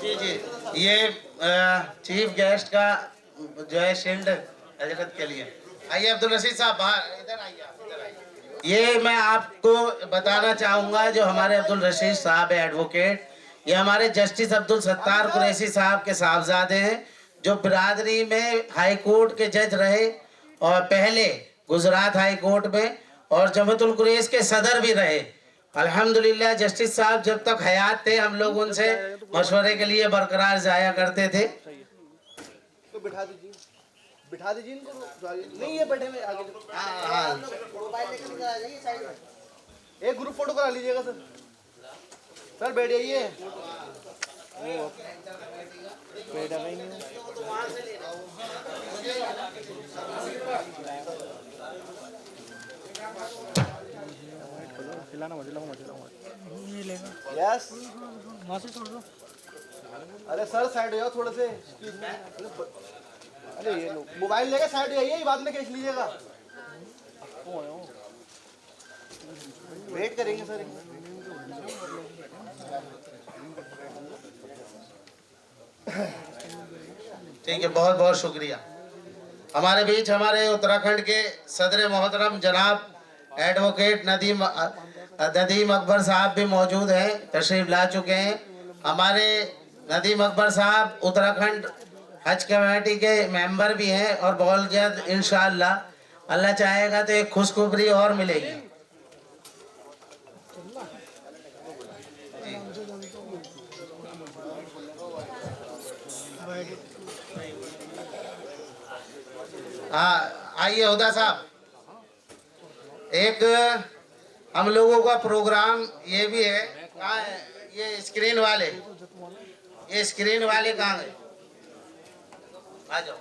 جی جی، یہ چیف گیسٹ کا جو ہے شیلڈ حضرت کے لیے۔ آئیے عبدالرشید صاحب، باہر ادھر آئیے، آپ ادھر آئیے۔ یہ میں آپ کو بتانا چاہوں گا، جو ہمارے عبدالرشید صاحب ایڈوکیٹ، یہ ہمارے جسٹس عبدالستار قریشی صاحب کے صاحبزادے ہیں، جو برادری میں ہائی کورٹ کے جج رہے اور پہلے گجرات ہائی کورٹ میں، اور جمعیت القریش کے صدر بھی رہے۔ الحمدللہ جسٹس صاحب جب تک حیات تھے ہم لوگ ان سے مشورے کے لیے برقرار جایا کرتے تھے۔ تو بٹھا دیجیے، بٹھا دیجیے ان کو، نہیں یہ بیٹھے ہوئے آگے، ایک گروپ فوٹو کرا لیجیے گا سر، سر بیٹھ جائیے، بیٹھا گئی نہیں یس، ارے سر سائڈ ہو جاؤ تھوڑے سے، ارے یہ لو موبائل لے کے سائڈ ہو جائیے، یہ بعد میں کھینچ لیجیے گا، ویٹ کریں گے سر۔ ٹھیک ہے، بہت بہت شکریہ۔ ہمارے بیچ ہمارے اتراکھنڈ کے صدر محترم جناب ایڈوکیٹ ندیم اکبر صاحب بھی موجود ہیں، تشریف لا چکے ہیں۔ ہمارے ندیم اکبر صاحب اتراکھنڈ حج کمیٹی کے ممبر بھی ہیں، اور بہت جلد انشاءاللہ اللہ چاہے گا تو ایک خوشخبری اور ملے گی۔ ہاں آئیے ہدا صاحب، ایک ہم لوگوں کا پروگرام یہ بھی ہے، کہاں ہے یہ اسکرین والے، یہ اسکرین والے کہاں گئے؟ آ جاؤ۔